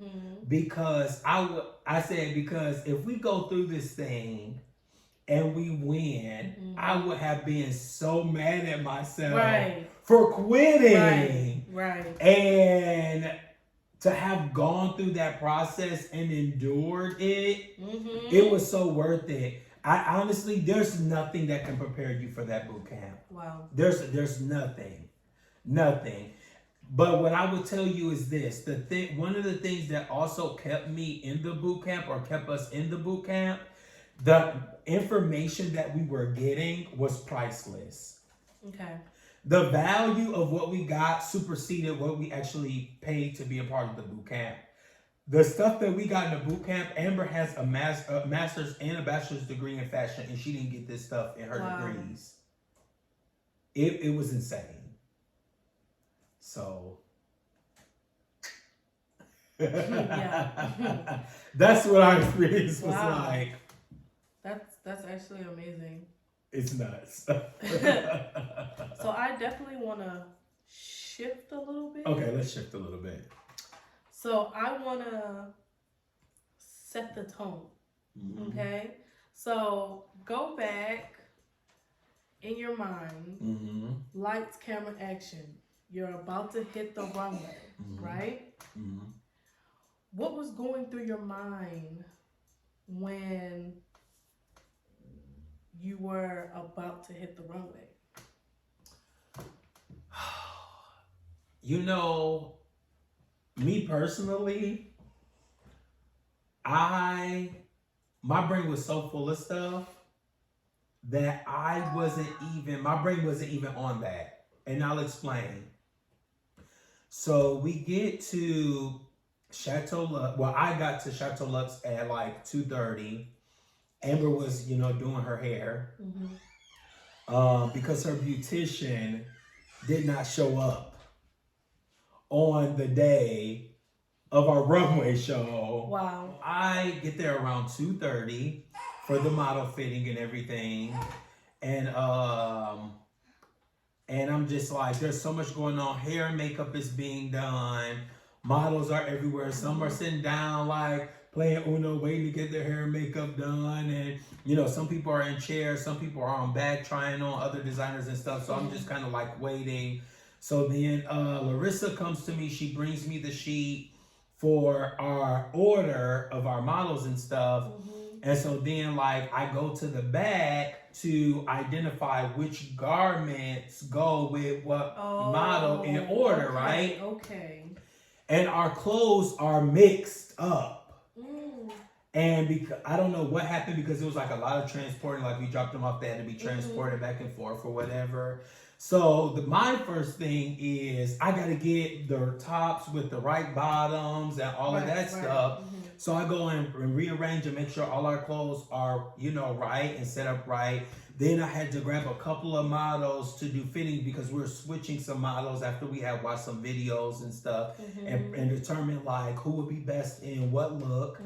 because I said, because if we go through this thing and we win, I would have been so mad at myself for quitting. Right. And to have gone through that process and endured it, it was so worth it. I honestly, there's nothing that can prepare you for that boot camp. Wow. There's nothing. But what I would tell you is this: one of the things that also kept me in the boot camp, or kept us in the boot camp, the information that we were getting was priceless. Okay. The value of what we got superseded what we actually paid to be a part of the boot camp. The stuff that we got in the boot camp, Amber has a master's and a bachelor's degree in fashion, and she didn't get this stuff in her degrees. It was insane. So that's what our experience was like. That's actually amazing. It's nuts. So I definitely want to shift a little bit. Okay, let's shift a little bit. So I want to set the tone. Okay? So go back in your mind. Lights, camera, action. You're about to hit the runway, right? What was going through your mind when you were about to hit the runway? You know, me personally, my brain was so full of stuff that my brain wasn't even on that. And I'll explain. So we get to Chateau Lux. Well, I got to Chateau Lux at like 2:30. Amber was, doing her hair because her beautician did not show up on the day of our runway show. Wow. I get there around 2:30 for the model fitting and everything. And I'm just like, there's so much going on. Hair and makeup is being done. Models are everywhere. Some are sitting down like playing Uno, waiting to get their hair and makeup done. And, some people are in chairs. Some people are on back trying on other designers and stuff. So I'm just kind of like waiting. So then Larissa comes to me. She brings me the sheet for our order of our models and stuff. And so then like I go to the back to identify which garments go with what model in order, right? Okay. And our clothes are mixed up. And because I don't know what happened, because it was like a lot of transporting, like we dropped them off, they had to be transported back and forth or whatever. So my first thing is I got to get the tops with the right bottoms and all of that stuff. So I go in and rearrange and make sure all our clothes are, right and set up right. Then I had to grab a couple of models to do fitting because we were switching some models after we had watched some videos and stuff and determine like who would be best in what look.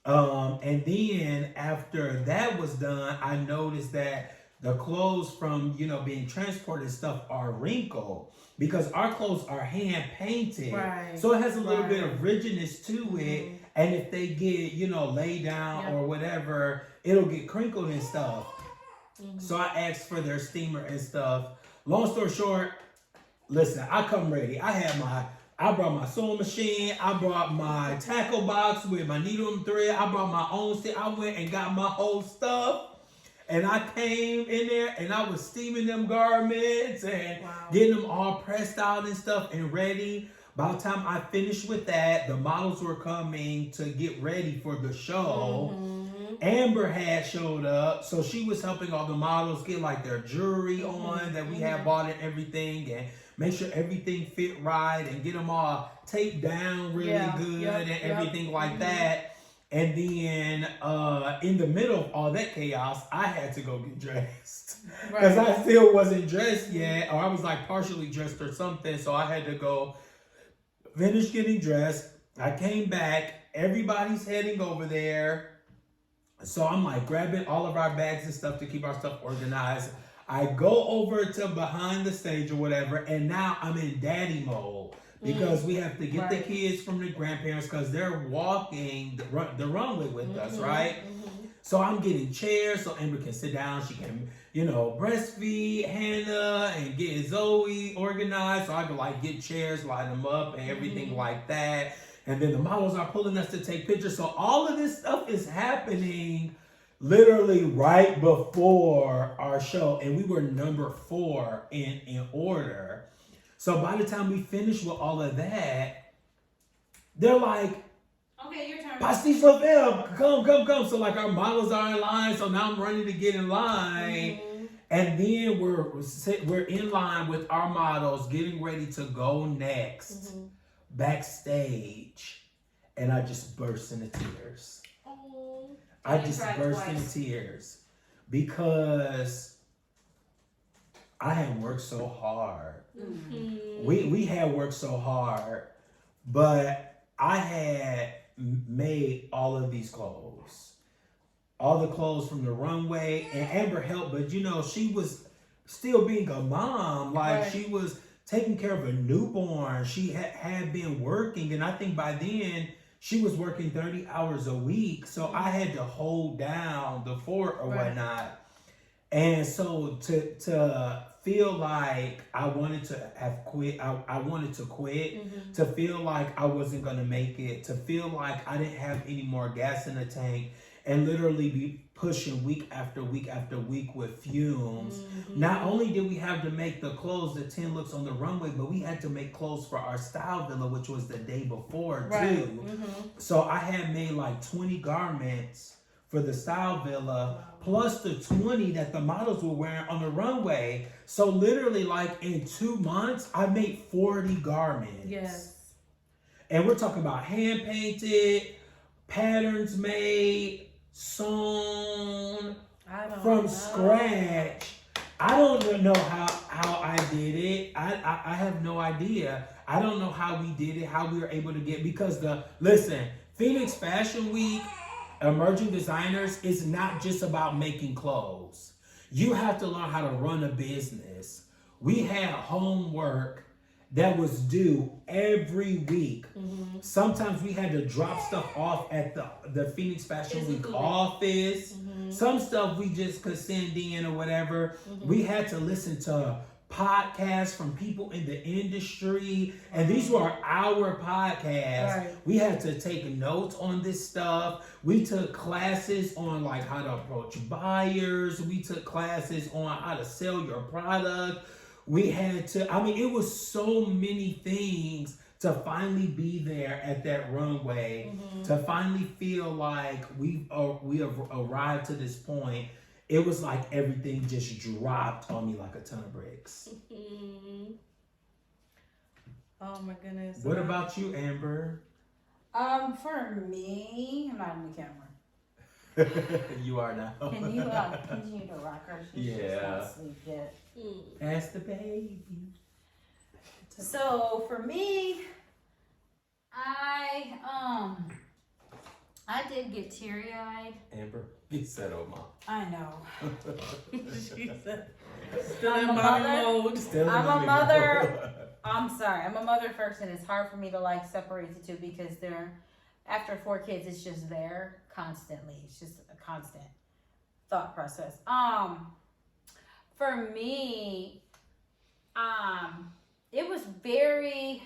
And then after that was done, I noticed that the clothes from, being transported and stuff are wrinkled because our clothes are hand painted. Right. So it has a little bit of rigidness to it. And if they get, laid down or whatever, it'll get crinkled and stuff. So I asked for their steamer and stuff. Long story short, listen, I come ready. I brought my sewing machine. I brought my tackle box with my needle and thread. I brought my own stick. I went and got my whole stuff. And I came in there and I was steaming them garments and getting them all pressed out and stuff and ready. By the time I finished with that, the models were coming to get ready for the show. Amber had showed up, so she was helping all the models get like their jewelry on that we had bought and everything, and make sure everything fit right and get them all taped down really good and everything like that. And then in the middle of all that chaos, I had to go get dressed because I still wasn't dressed yet, or I was like partially dressed or something. So I had to go finish getting dressed. I came back. Everybody's heading over there. So I'm like grabbing all of our bags and stuff to keep our stuff organized. I go over to behind the stage or whatever, and now I'm in daddy mode. Because we have to get the kids from the grandparents because they're walking the runway with us, right? So I'm getting chairs so Amber can sit down. She can, breastfeed Hannah and get Zoe organized. So I can like get chairs, line them up and everything like that. And then the models are pulling us to take pictures. So all of this stuff is happening literally right before our show. And we were number 4 in order. So by the time we finished with all of that, they're like, okay, your turn. Pastiche La Femme, come. So like our models are in line. So now I'm running to get in line. And then we're in line with our models getting ready to go next backstage. And I just burst into tears. Oh. I just burst into tears because I had worked so hard. We had worked so hard, but I had made all of these clothes. All the clothes from the runway, and Amber helped, but she was still being a mom. Like she was taking care of a newborn. She had been working, and I think by then she was working 30 hours a week. So I had to hold down the fort or whatnot. And so to feel like I wanted to have quit, I wanted to quit, to feel like I wasn't going to make it, to feel like I didn't have any more gas in the tank, and literally be pushing week after week after week with fumes. Not only did we have to make the clothes, the 10 looks on the runway, but we had to make clothes for our style villa, which was the day before too. So I had made like 20 garments for the style villa, plus the 20 that the models were wearing on the runway. So literally like in 2 months, I made 40 garments. Yes. And we're talking about hand painted, patterns made, sewn from scratch. I don't know how I did it. I have no idea. I don't know how we did it, how we were able to get, because Phoenix Fashion Week, emerging designers, is not just about making clothes. You have to learn how to run a business. We had homework that was due every week. Sometimes we had to drop stuff off at the Phoenix Fashion Week office. Some stuff we just could send in or whatever. We had to listen to podcasts from people in the industry, and these were our podcasts. We had to take notes on this stuff. We took classes on like how to approach buyers. We took classes on how to sell your product. We had to, it was so many things to finally be there at that runway, to finally feel like we have arrived to this point. It was like everything just dropped on me like a ton of bricks. Oh my goodness. What about you, Amber? For me, I'm not in the camera. You are now. Can you continue to rock her? She's just not asleep yet. Ask the baby. So for me, I did get teary-eyed. Amber, be settled, Mom. I know. She said, still in mommy mode. I'm a mother. I'm sorry. I'm a mother first, and it's hard for me to like separate the two because after 4 kids, it's just there constantly. It's just a constant thought process. For me, it was very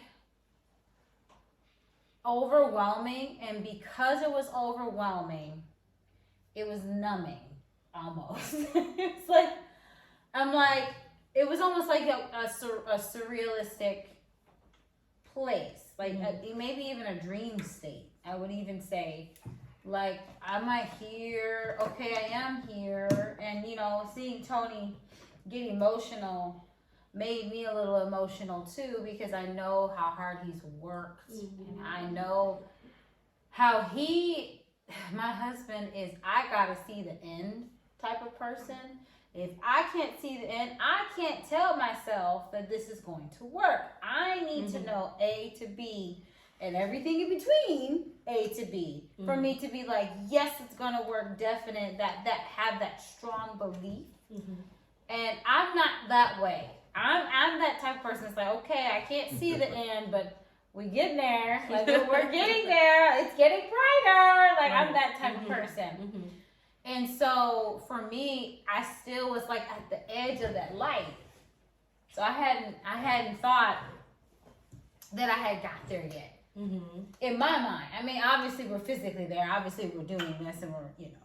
overwhelming, and because it was overwhelming, it was numbing almost. It's like, it was almost like a surrealistic place, like maybe even a dream state. I would even say, like, am I here? Okay, I am here. And seeing Tony get emotional made me a little emotional too, because I know how hard he's worked, and I know how my husband is, I gotta see the end type of person. If I can't see the end, I can't tell myself that this is going to work. I need to know A to B and everything in between A to B for me to be like, yes, it's gonna work, definite, that have that strong belief. And I'm not that way. I'm that type of person that's like, okay, I can't see the end, but we getting there. Like, we're getting there. It's getting brighter. Like, I'm that type of person. And so for me, I still was like at the edge of that light. So I hadn't thought that I had got there yet. Mm-hmm. In my mind, I mean, obviously we're physically there. Obviously we're doing this, and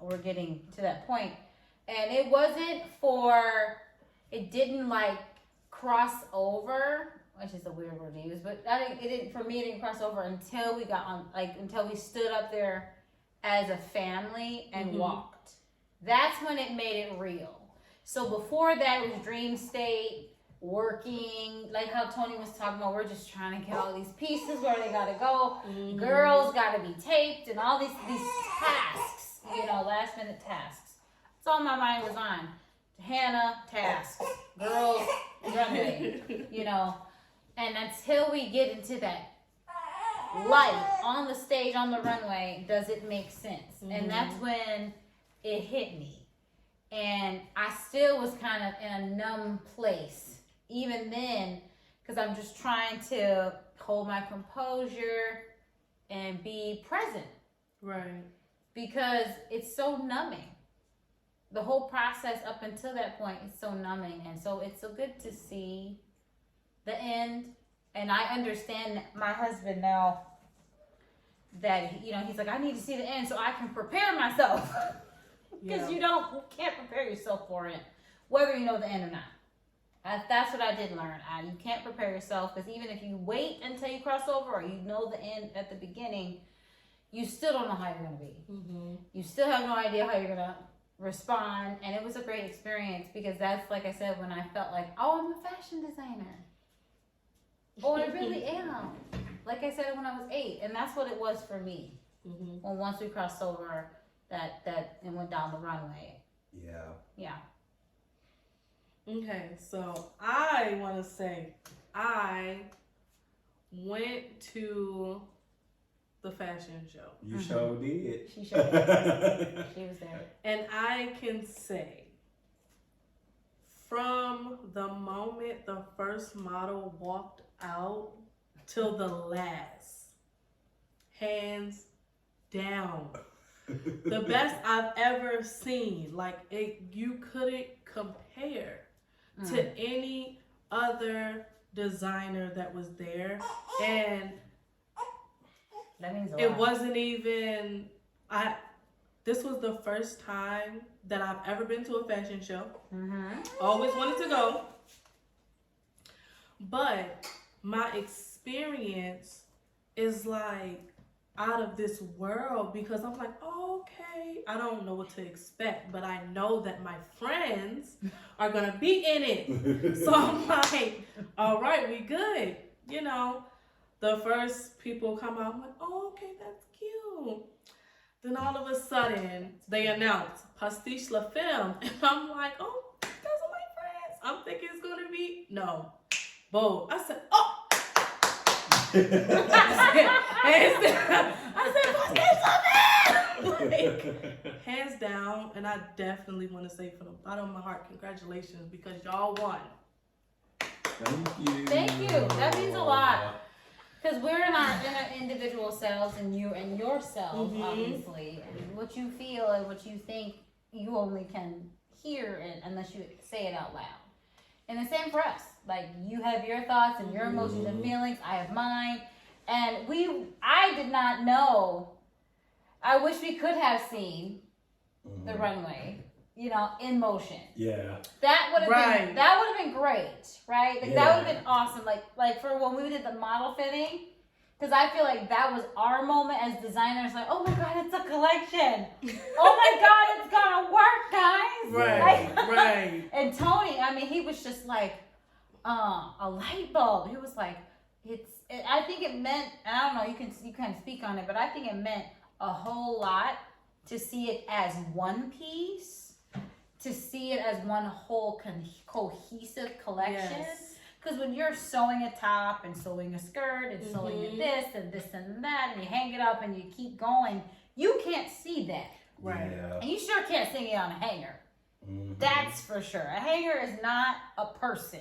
we're getting to that point. And it wasn't it didn't like cross over, which is a weird word to use, but it didn't cross over until we got on, until we stood up there as a family and walked. That's when it made it real. So before that, it was dream state, working, like how Tony was talking about, we're just trying to get all these pieces where they gotta go. Girls gotta be taped and all these tasks, last minute tasks. That's all my mind was on. Hannah, tasks. Girls, runway, And until we get into that light on the stage, on the runway, does it make sense? And that's when it hit me. And I still was kind of in a numb place even then, because I'm just trying to hold my composure and be present. Right. Because it's so numbing. The whole process up until that point is so numbing. And so it's so good to see the end. And I understand my husband now that, he's like, I need to see the end so I can prepare myself. Because you can't prepare yourself for it, whether you know the end or not. That's what I did learn. You can't prepare yourself, because even if you wait until you cross over, or you know the end at the beginning, you still don't know how you're going to be. Mm-hmm. You still have no idea how you're going to respond. And it was a great experience, because that's, like I said, when I felt like, oh, I'm a fashion designer. Oh, I really am. Like I said, when I was 8. And that's what it was for me. Mm-hmm. When once we crossed over that and went down the runway. Yeah. Okay, so I want to say I went to the fashion show. You sure did. She sure did. She was there. And I can say, from the moment the first model walked out till the last, hands down, the best I've ever seen. Like, you couldn't compare to any other designer that was there. And that means a it lot. wasn't even, this was the first time that I've ever been to a fashion show. Always wanted to go. But my experience is like out of this world, because I'm like, oh, okay, I don't know what to expect, but I know that my friends are gonna be in it. So I'm like, all right, we good. The first people come out, I'm like, oh, okay, that's cute. Then all of a sudden, they announce Pastiche La Femme, and I'm like, oh, those are my friends. I'm thinking it's gonna be, no, bold. I said, oh. I said, Pastiche La Femme! Like, hands down, and I definitely want to say from the bottom of my heart, congratulations, because y'all won. Thank you. That means a lot. Because we're in our individual selves, and you and yourself, obviously. And what you feel and what you think, you only can hear it unless you say it out loud. And the same for us. Like, you have your thoughts and your emotions and feelings. I have mine. And I did not know. I wish we could have seen the runway, in motion. Yeah. That would have been great, right? Like, that would have been awesome. Like for when we did the model fitting, because I feel like that was our moment as designers. Like, oh my God, it's a collection. Oh my God, it's gonna work, guys. Right, like, right. And Tony, I mean, he was just like a light bulb. He was like, I think it meant, and I don't know, you can speak on it, but I think it meant a whole lot to see it as one piece, to see it as one whole cohesive collection. Because when you're sewing a top and sewing a skirt and sewing this and that, and you hang it up and you keep going, you can't see that. Right. Yeah. And you sure can't see it on a hanger. That's for sure. A hanger is not a person.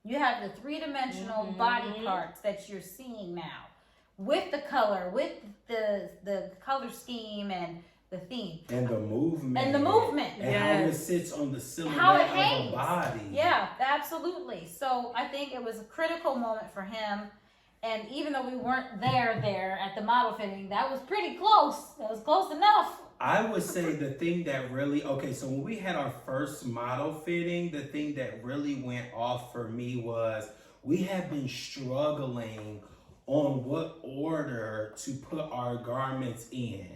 You have the three-dimensional body parts that you're seeing now, with the color, with the color scheme and the theme. And the movement. And the movement. And how it sits on the silhouette How it of hangs. the body. Yeah, absolutely. So I think it was a critical moment for him. And even though we weren't there at the model fitting, that was pretty close. That was close enough. I would say the thing that really, so when we had our first model fitting, the thing that really went off for me was we had been struggling on what order to put our garments in.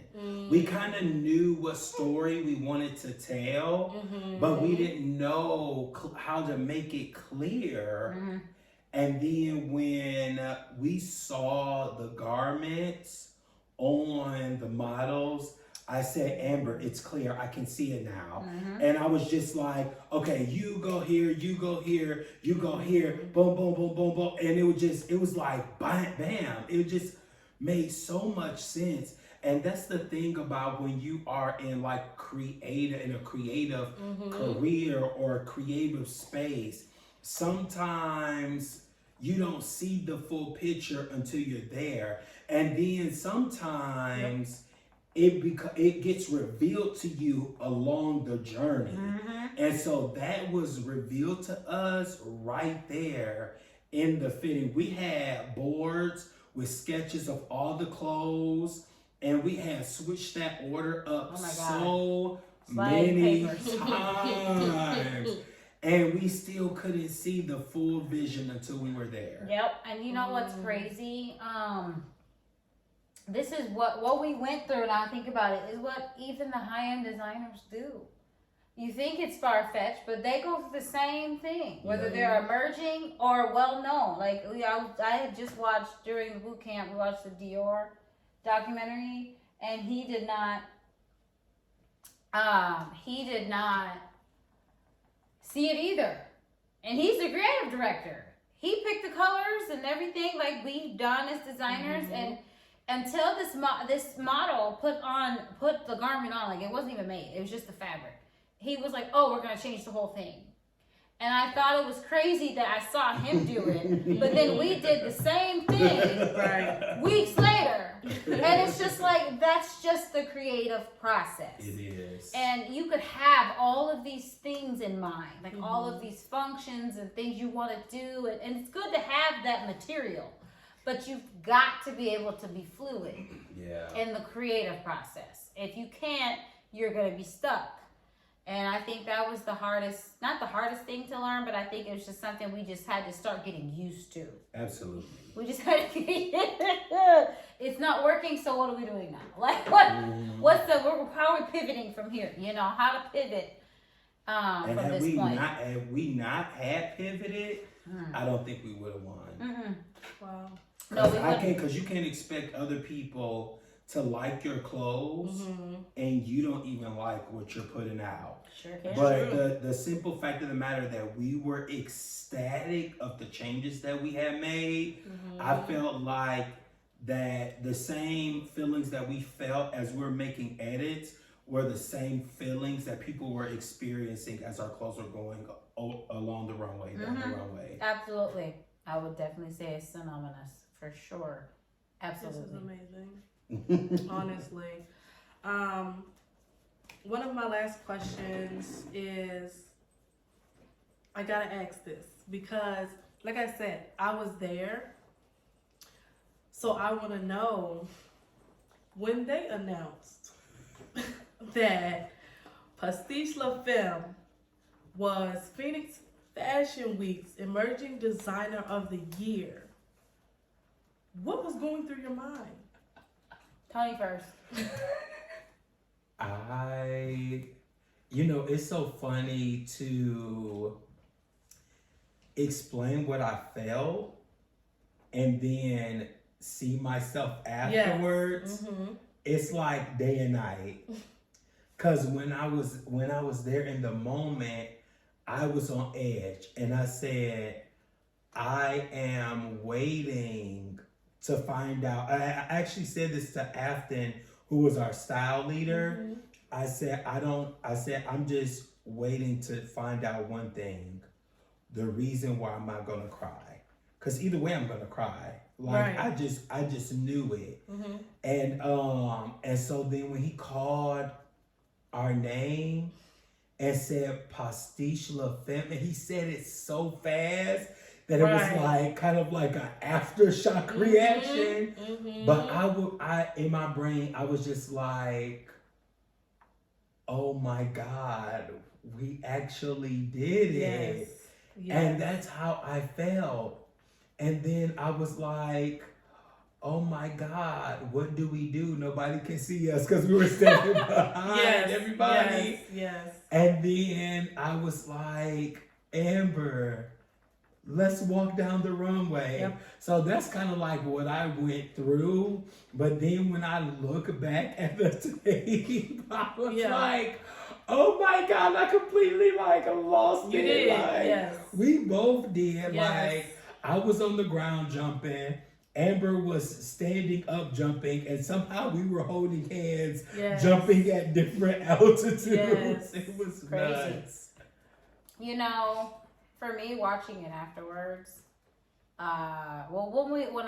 We kind of knew what story we wanted to tell, but we didn't know how to make it clear. And then when we saw the garments on the models, I said, Amber, it's clear. I can see it now. And I was just like, okay, you go here, you go here, you go here, boom, boom, boom, boom, boom. And it was like, bam, bam. It just made so much sense. And that's the thing about when you are in a creative career or a creative space, sometimes you don't see the full picture until you're there. And then sometimes it gets revealed to you along the journey. And so that was revealed to us right there in the fitting. We had boards with sketches of all the clothes, and we had switched that order up so many times. And we still couldn't see the full vision until we were there. Yep. And you know what's crazy? This is what we went through, and I think about it, is what even the high-end designers do. You think it's far-fetched, but they go through the same thing, whether they're emerging or well-known. Like, I had just watched, during the boot camp, we watched the Dior documentary, and he did not see it either. And he's the creative director. He picked the colors and everything like we've done as designers, and until this model put the garment on, like it wasn't even made, it was just the fabric. He was like, oh, we're gonna change the whole thing. And I thought it was crazy that I saw him do it, but then we did the same thing weeks later. And it's just like, that's just the creative process. It is. And you could have all of these things in mind, like all of these functions and things you want to do. And it's good to have that material, but you've got to be able to be fluid in the creative process. If you can't, you're going to be stuck. And I think that was not the hardest thing to learn, but I think it was just something we just had to start getting used to. Absolutely. We just had to it's not working, so what are we doing now? Like, how are we pivoting from here? You know, how to pivot from this point. Had we not had pivoted, I don't think we would have won. Wow. Because you can't expect other people to like your clothes and you don't even like what you're putting out. Sure can. But the simple fact of the matter that we were ecstatic of the changes that we had made, I felt like that the same feelings that we felt as we're making edits were the same feelings that people were experiencing as our clothes were going along the runway, down the runway. Absolutely. I would definitely say it's synonymous for sure. Absolutely. This is amazing. Honestly. One of my last questions is, I gotta ask this because, like I said, I was there. So I want to know, when they announced that Pastiche La Femme was Phoenix Fashion Week's Emerging Designer of the Year, what was going through your mind? Tony first. It's so funny to explain what I felt and then see myself afterwards. It's like day and night. Cause when I was there in the moment, I was on edge and I said, I am waiting to find out. I actually said this to Afton, who was our style leader. I said, I'm just waiting to find out one thing. The reason why I'm not gonna cry. because either way I'm gonna cry. Like Right. I just knew it. Mm-hmm. And so then when he called our name and said Pastiche La Femme, and he said it so fast that it was Right. like kind of like an aftershock Mm-hmm. reaction. Mm-hmm. But I in my brain I was just like, oh my God, we actually did it. Yes. Yes. And that's how I felt. And then I was like, oh my God, what do we do? Nobody can see us because we were standing behind everybody. Yes. And then I was like, Amber, let's walk down the runway. Yep. So that's kind of like what I went through. But then when I look back at the tape, I was like, oh my God, I completely like lost You it. did. Like, Yes. we both did. Yes. Like, I was on the ground jumping. Amber was standing up jumping, and somehow we were holding hands, Yes. jumping at different altitudes. Yes. It was Crazy. nuts. You know, for me, watching it afterwards, when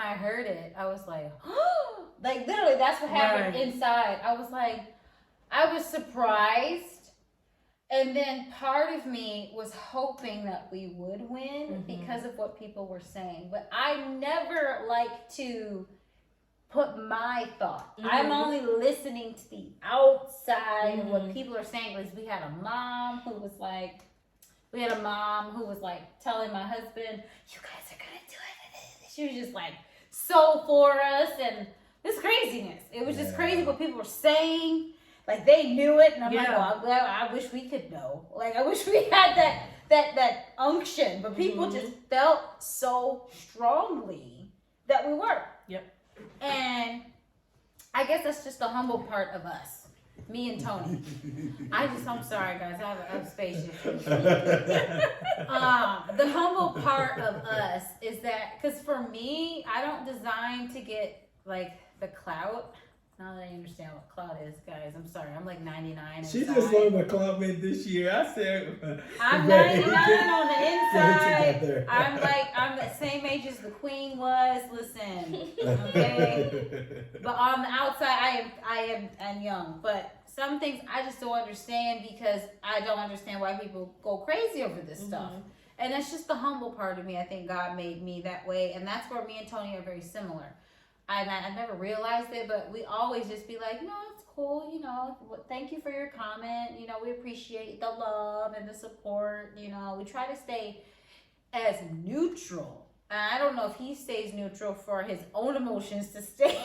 I heard it, I was like, like literally, that's what happened Right. inside. I was like, I was surprised. And then part of me was hoping that we would win because of what people were saying. But I never like to put my thought. I'm only listening to the outside of what people are saying. Because we had a mom who was like telling my husband, you guys are going to do it. She was just like so for us. And this craziness. It was just crazy what people were saying. Like they knew it, and I'm like, well, I'm glad. I wish we could know. Like I wish we had that unction, but people just felt so strongly that we were. Yep. And I guess that's just the humble part of us, me and Tony. I'm sorry, guys. I have a space issue. The humble part of us is that, because for me, I don't design to get like the clout. Now that I understand what clout is, guys, I'm sorry. I'm like 99 She inside. just learned what clout meant this year. I said, I'm 99 on the inside. together. I'm the same age as the queen was. Listen, okay. But on the outside, I am young. But some things I just don't understand because I don't understand why people go crazy over this stuff. And that's just the humble part of me. I think God made me that way, and that's where me and Tony are very similar. I never realized it, but we always just be like, no, it's cool, you know, thank you for your comment, you know, we appreciate the love and the support, you know, we try to stay as neutral. And I don't know if he stays neutral for his own emotions to stay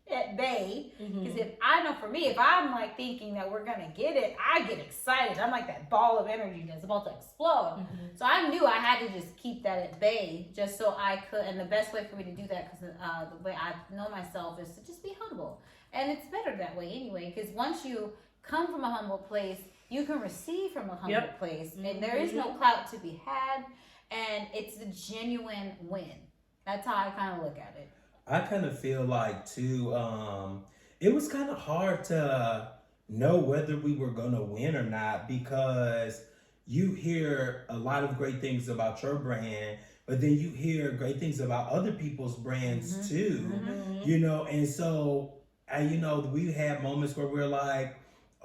at bay, because I know for me, if I'm like thinking that we're gonna get it, I get excited. I'm like that ball of energy that's about to explode. So I knew I had to just keep that at bay, just so I could. And the best way for me to do that, because the way I know myself, is to just be humble. And it's better that way anyway, because once you come from a humble place, you can receive from a humble place, and there is no clout to be had, and it's a genuine win. That's how I kind of look at it. I kind of feel like too, it was kind of hard to know whether we were going to win or not, because you hear a lot of great things about your brand, but then you hear great things about other people's brands too, you know? And so, you know, we had moments where we're like,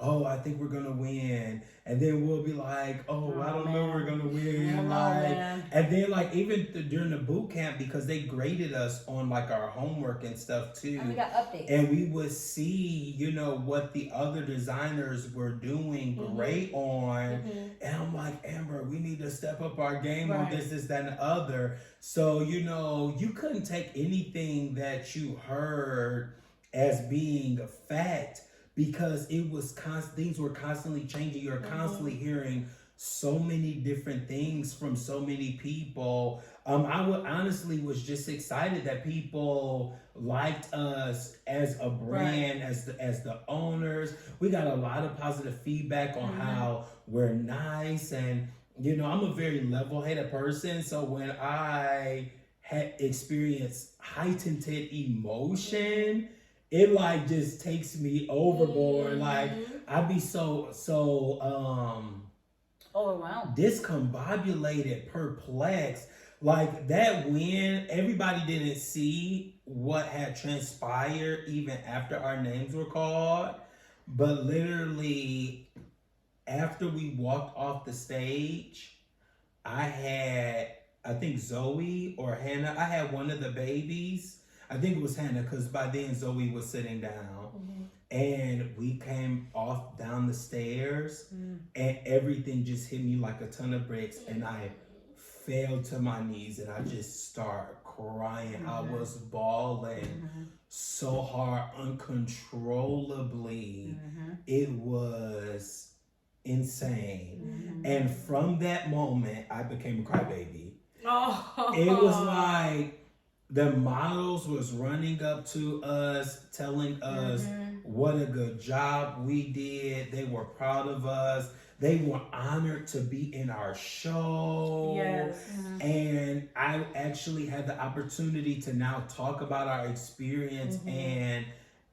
oh, I think we're going to win. And then we'll be like, oh, I don't know we're going to win. And then like even during the boot camp, because they graded us on like our homework and stuff too. And we got updates. And we would see, you know, what the other designers were doing great on. And I'm like, Amber, we need to step up our game on this, that, and the other. So, you know, you couldn't take anything that you heard as being a fact, because it was things were constantly changing. You're constantly hearing so many different things from so many people. I honestly was just excited that people liked us as a brand, as the owners. We got a lot of positive feedback on how we're nice, and you know, I'm a very level-headed person. So when I had experienced heightened emotion, it like just takes me overboard. Like I'd be so overwhelmed, discombobulated, perplexed. Like that win, everybody didn't see what had transpired even after our names were called. But literally, after we walked off the stage, I think Zoe or Hannah, I had one of the babies. I think it was Hannah because by then Zoe was sitting down. And we came off down the stairs and everything just hit me like a ton of bricks. And I fell to my knees and I just started crying. I was bawling so hard, uncontrollably. It was insane. And from that moment, I became a crybaby. Oh. It was like the models was running up to us, telling us what a good job we did. They were proud of us. They were honored to be in our show. Yes. And I actually had the opportunity to now talk about our experience. And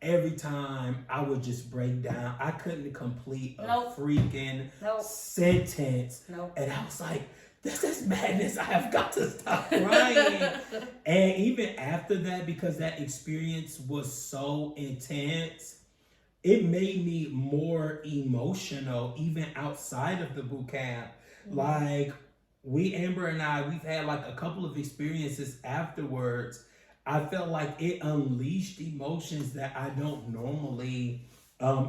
every time I would just break down. I couldn't complete a freaking sentence. And I was like, this is madness. I have got to stop crying. And even after that, because that experience was so intense, it made me more emotional, even outside of the boot camp. Like, Amber and I, we've had like a couple of experiences afterwards. I felt like it unleashed emotions that I don't normally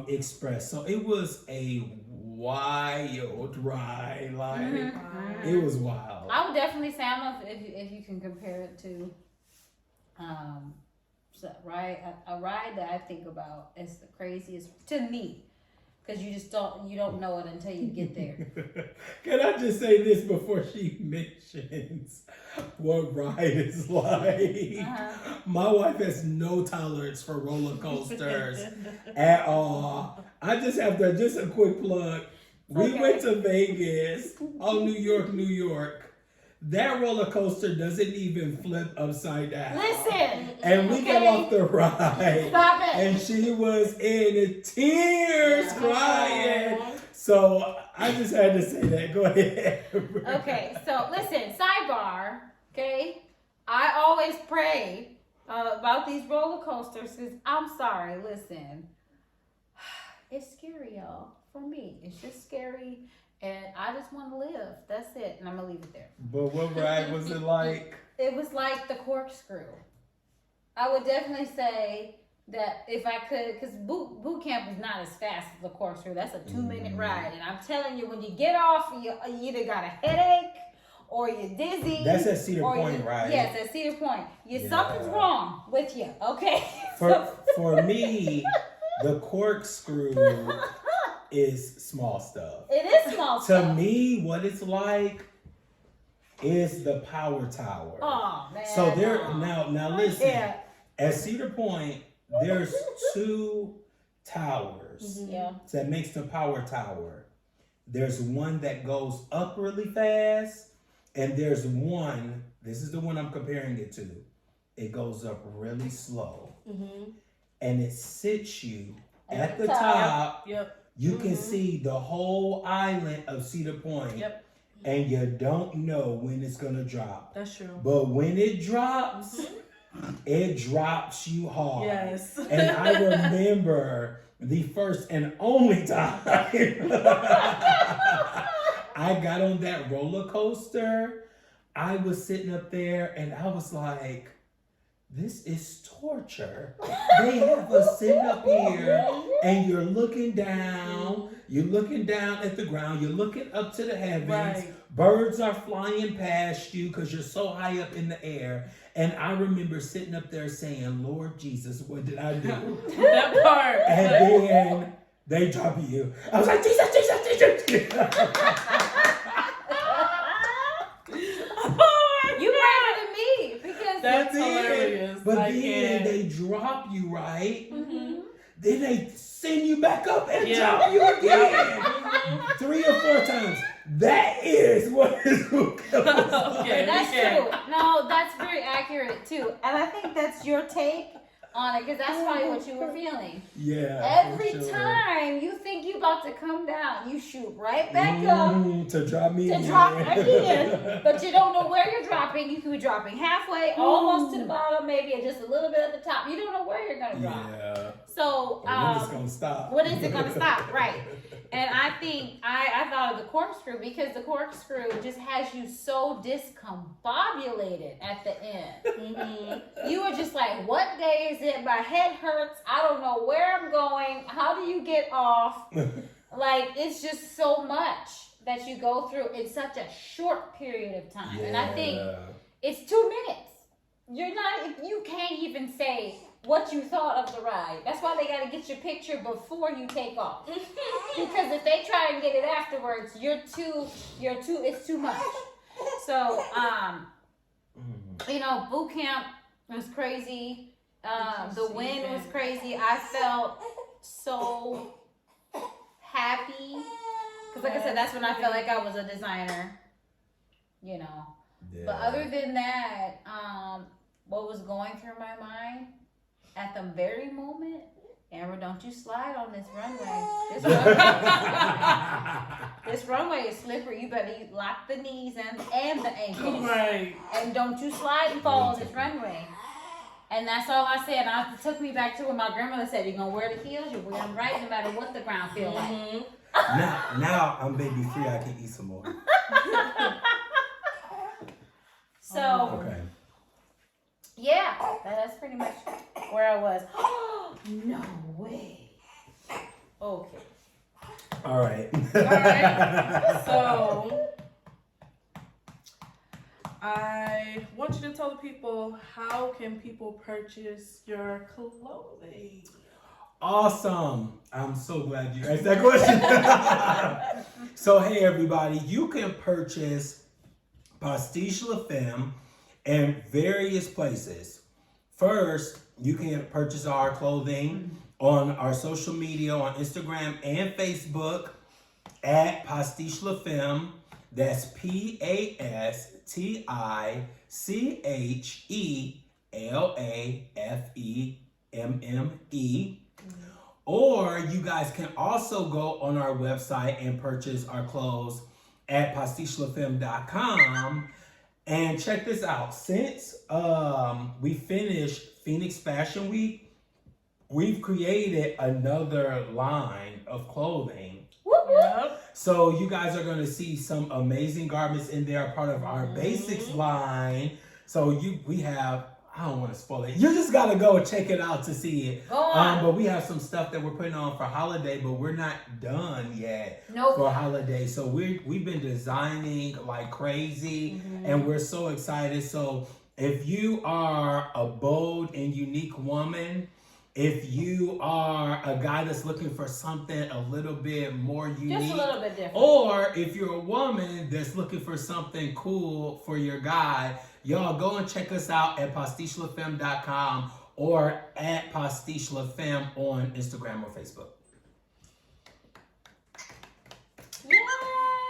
express. So it was a wild ride. Like, it was wild. I would definitely say, I don't know if you can compare it to a ride that I think about as the craziest to me, because you don't know it until you get there. Can I just say this before she mentions what ride is like? My wife has no tolerance for roller coasters at all. I just have to, just a quick plug. We went to Vegas, New York. That roller coaster doesn't even flip upside down. Listen! And we got off the ride. Stop it! And she was in tears crying. So I just had to say that. Go ahead. Okay, so listen, sidebar, okay? I always pray about these roller coasters because I'm sorry, listen. It's scary, y'all. For me, it's just scary. And I just want to live. That's it. And I'm going to leave it there. But what ride was it like? It was like the corkscrew. I would definitely say that if I could, because boot camp is not as fast as the corkscrew. That's a 2-minute ride. And I'm telling you, when you get off, you either got a headache or you're dizzy. That's at Cedar Point, right? Yes, at Cedar Point. Something's wrong with you, okay? For me, the corkscrew is small stuff. It is small stuff. To me, what it's like is the power tower. Oh man. So now listen. Yeah. At Cedar Point, there's 2 towers that makes the power tower. There's one that goes up really fast, and there's one, this is the one I'm comparing it to. It goes up really slow. And it sits you at the top. You can see the whole island of Cedar Point, and you don't know when it's gonna drop. That's true. But when it drops, it drops you hard. Yes. And I remember the first and only time I got on that roller coaster, I was sitting up there and I was like, this is torture. They have us sitting up here and you're looking down at the ground, you're looking up to the heavens. Right. Birds are flying past you because you're so high up in the air. And I remember sitting up there saying, Lord Jesus, what did I do? That part. And then they drop you. I was like, Jesus. That's hilarious. But then they drop you, right? Then they send you back up and drop you again. 3 or 4 times. That is what is okay, that's true. No, that's very accurate too. And I think that's your take on it because that's probably what you were feeling. Yeah. Every for sure. time you think you about to come down, you shoot right back up To drop me to in. drop again. But you don't know where you're dropping. You could be dropping halfway, almost to the bottom, maybe and just a little bit at the top. You don't know where you're gonna drop. Yeah. So When is it gonna stop? when is it gonna stop? Right. And I think I thought of the corkscrew because the corkscrew just has you so discombobulated at the end. Mm-hmm. You were just like, what day is it? My head hurts. I don't know where I'm going. How do you get off? Like, it's just so much that you go through in such a short period of time. And I think it's 2 minutes. You can't even say what you thought of the ride. That's why they got to get your picture before you take off. Because if they try and get it afterwards, it's too much. So, boot camp was crazy. The wind was crazy. I felt so happy. Because like I said, that's when I felt like I was a designer, Yeah. But other than that, what was going through my mind at the very moment, Amber, don't you slide on this runway. This runway is slippery. You better lock the knees and the ankles. Right. And don't you slide and fall on this runway. And that's all I said. It took me back to when my grandmother said, you're going to wear the heels, you wear them right no matter what the ground feels like. Now I'm baby free. I can eat some more. So, Okay. yeah, that's pretty much where I was. No way. Okay. All right. Alright. So I want you to tell the people, how can people purchase your clothing? Awesome. I'm so glad you asked that question. So, hey, everybody, you can purchase Pastiche La Femme in various places. First, you can purchase our clothing on our social media, on Instagram and Facebook at Pastiche La Femme. That's PASTICHELAFEMME. Or you guys can also go on our website and purchase our clothes at pastichelafemme.com. And check this out. Since we finished Phoenix Fashion Week, we've created another line of clothing. Yep. So you guys are going to see some amazing garments in there, part of our basics line. So we have, I don't want to spoil it. You just got to go check it out to see it. Go on. But we have some stuff that we're putting on for holiday, but we're not done yet for holiday. So we've been designing like crazy, and we're so excited. So if you are a bold and unique woman, if you are a guy that's looking for something a little bit more unique, Just a little bit different. or if you're a woman that's looking for something cool for your guy, y'all go and check us out at pastichelafemme.com or at Pastiche La Femme on Instagram or Facebook. Yay!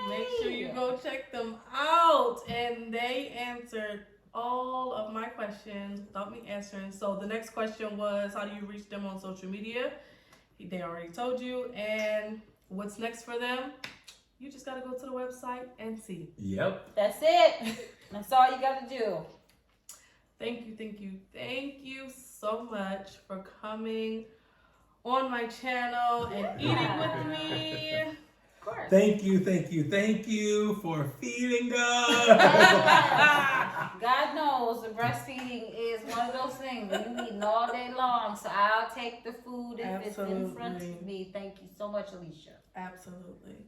Make sure you go check them out. And they answered all of my questions without me answering. So the next question was, how do you reach them on social media? They already told you. And what's next for them? You just got to go to the website and see. Yep. That's it. That's all you got to do. Thank you so much for coming on my channel and eating with me. Of course. Thank you for feeding us. God knows the breastfeeding is one of those things that you eating all day long. So I'll take the food if it's in front of me. Thank you so much, Alicia. Absolutely.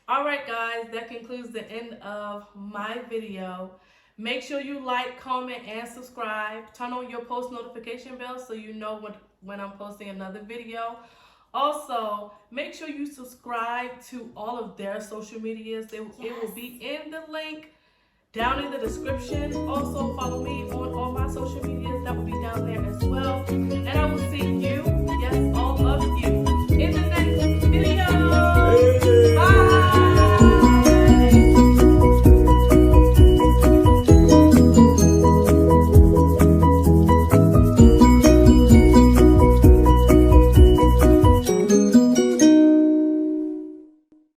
All right, guys, that concludes the end of my video. Make sure you like, comment, and subscribe. Turn on your post notification bell so you know when I'm posting another video. Also, make sure you subscribe to all of their social medias. It will be in the link down in the description. Also, follow me on all my social medias. That will be down there as well. And I will see you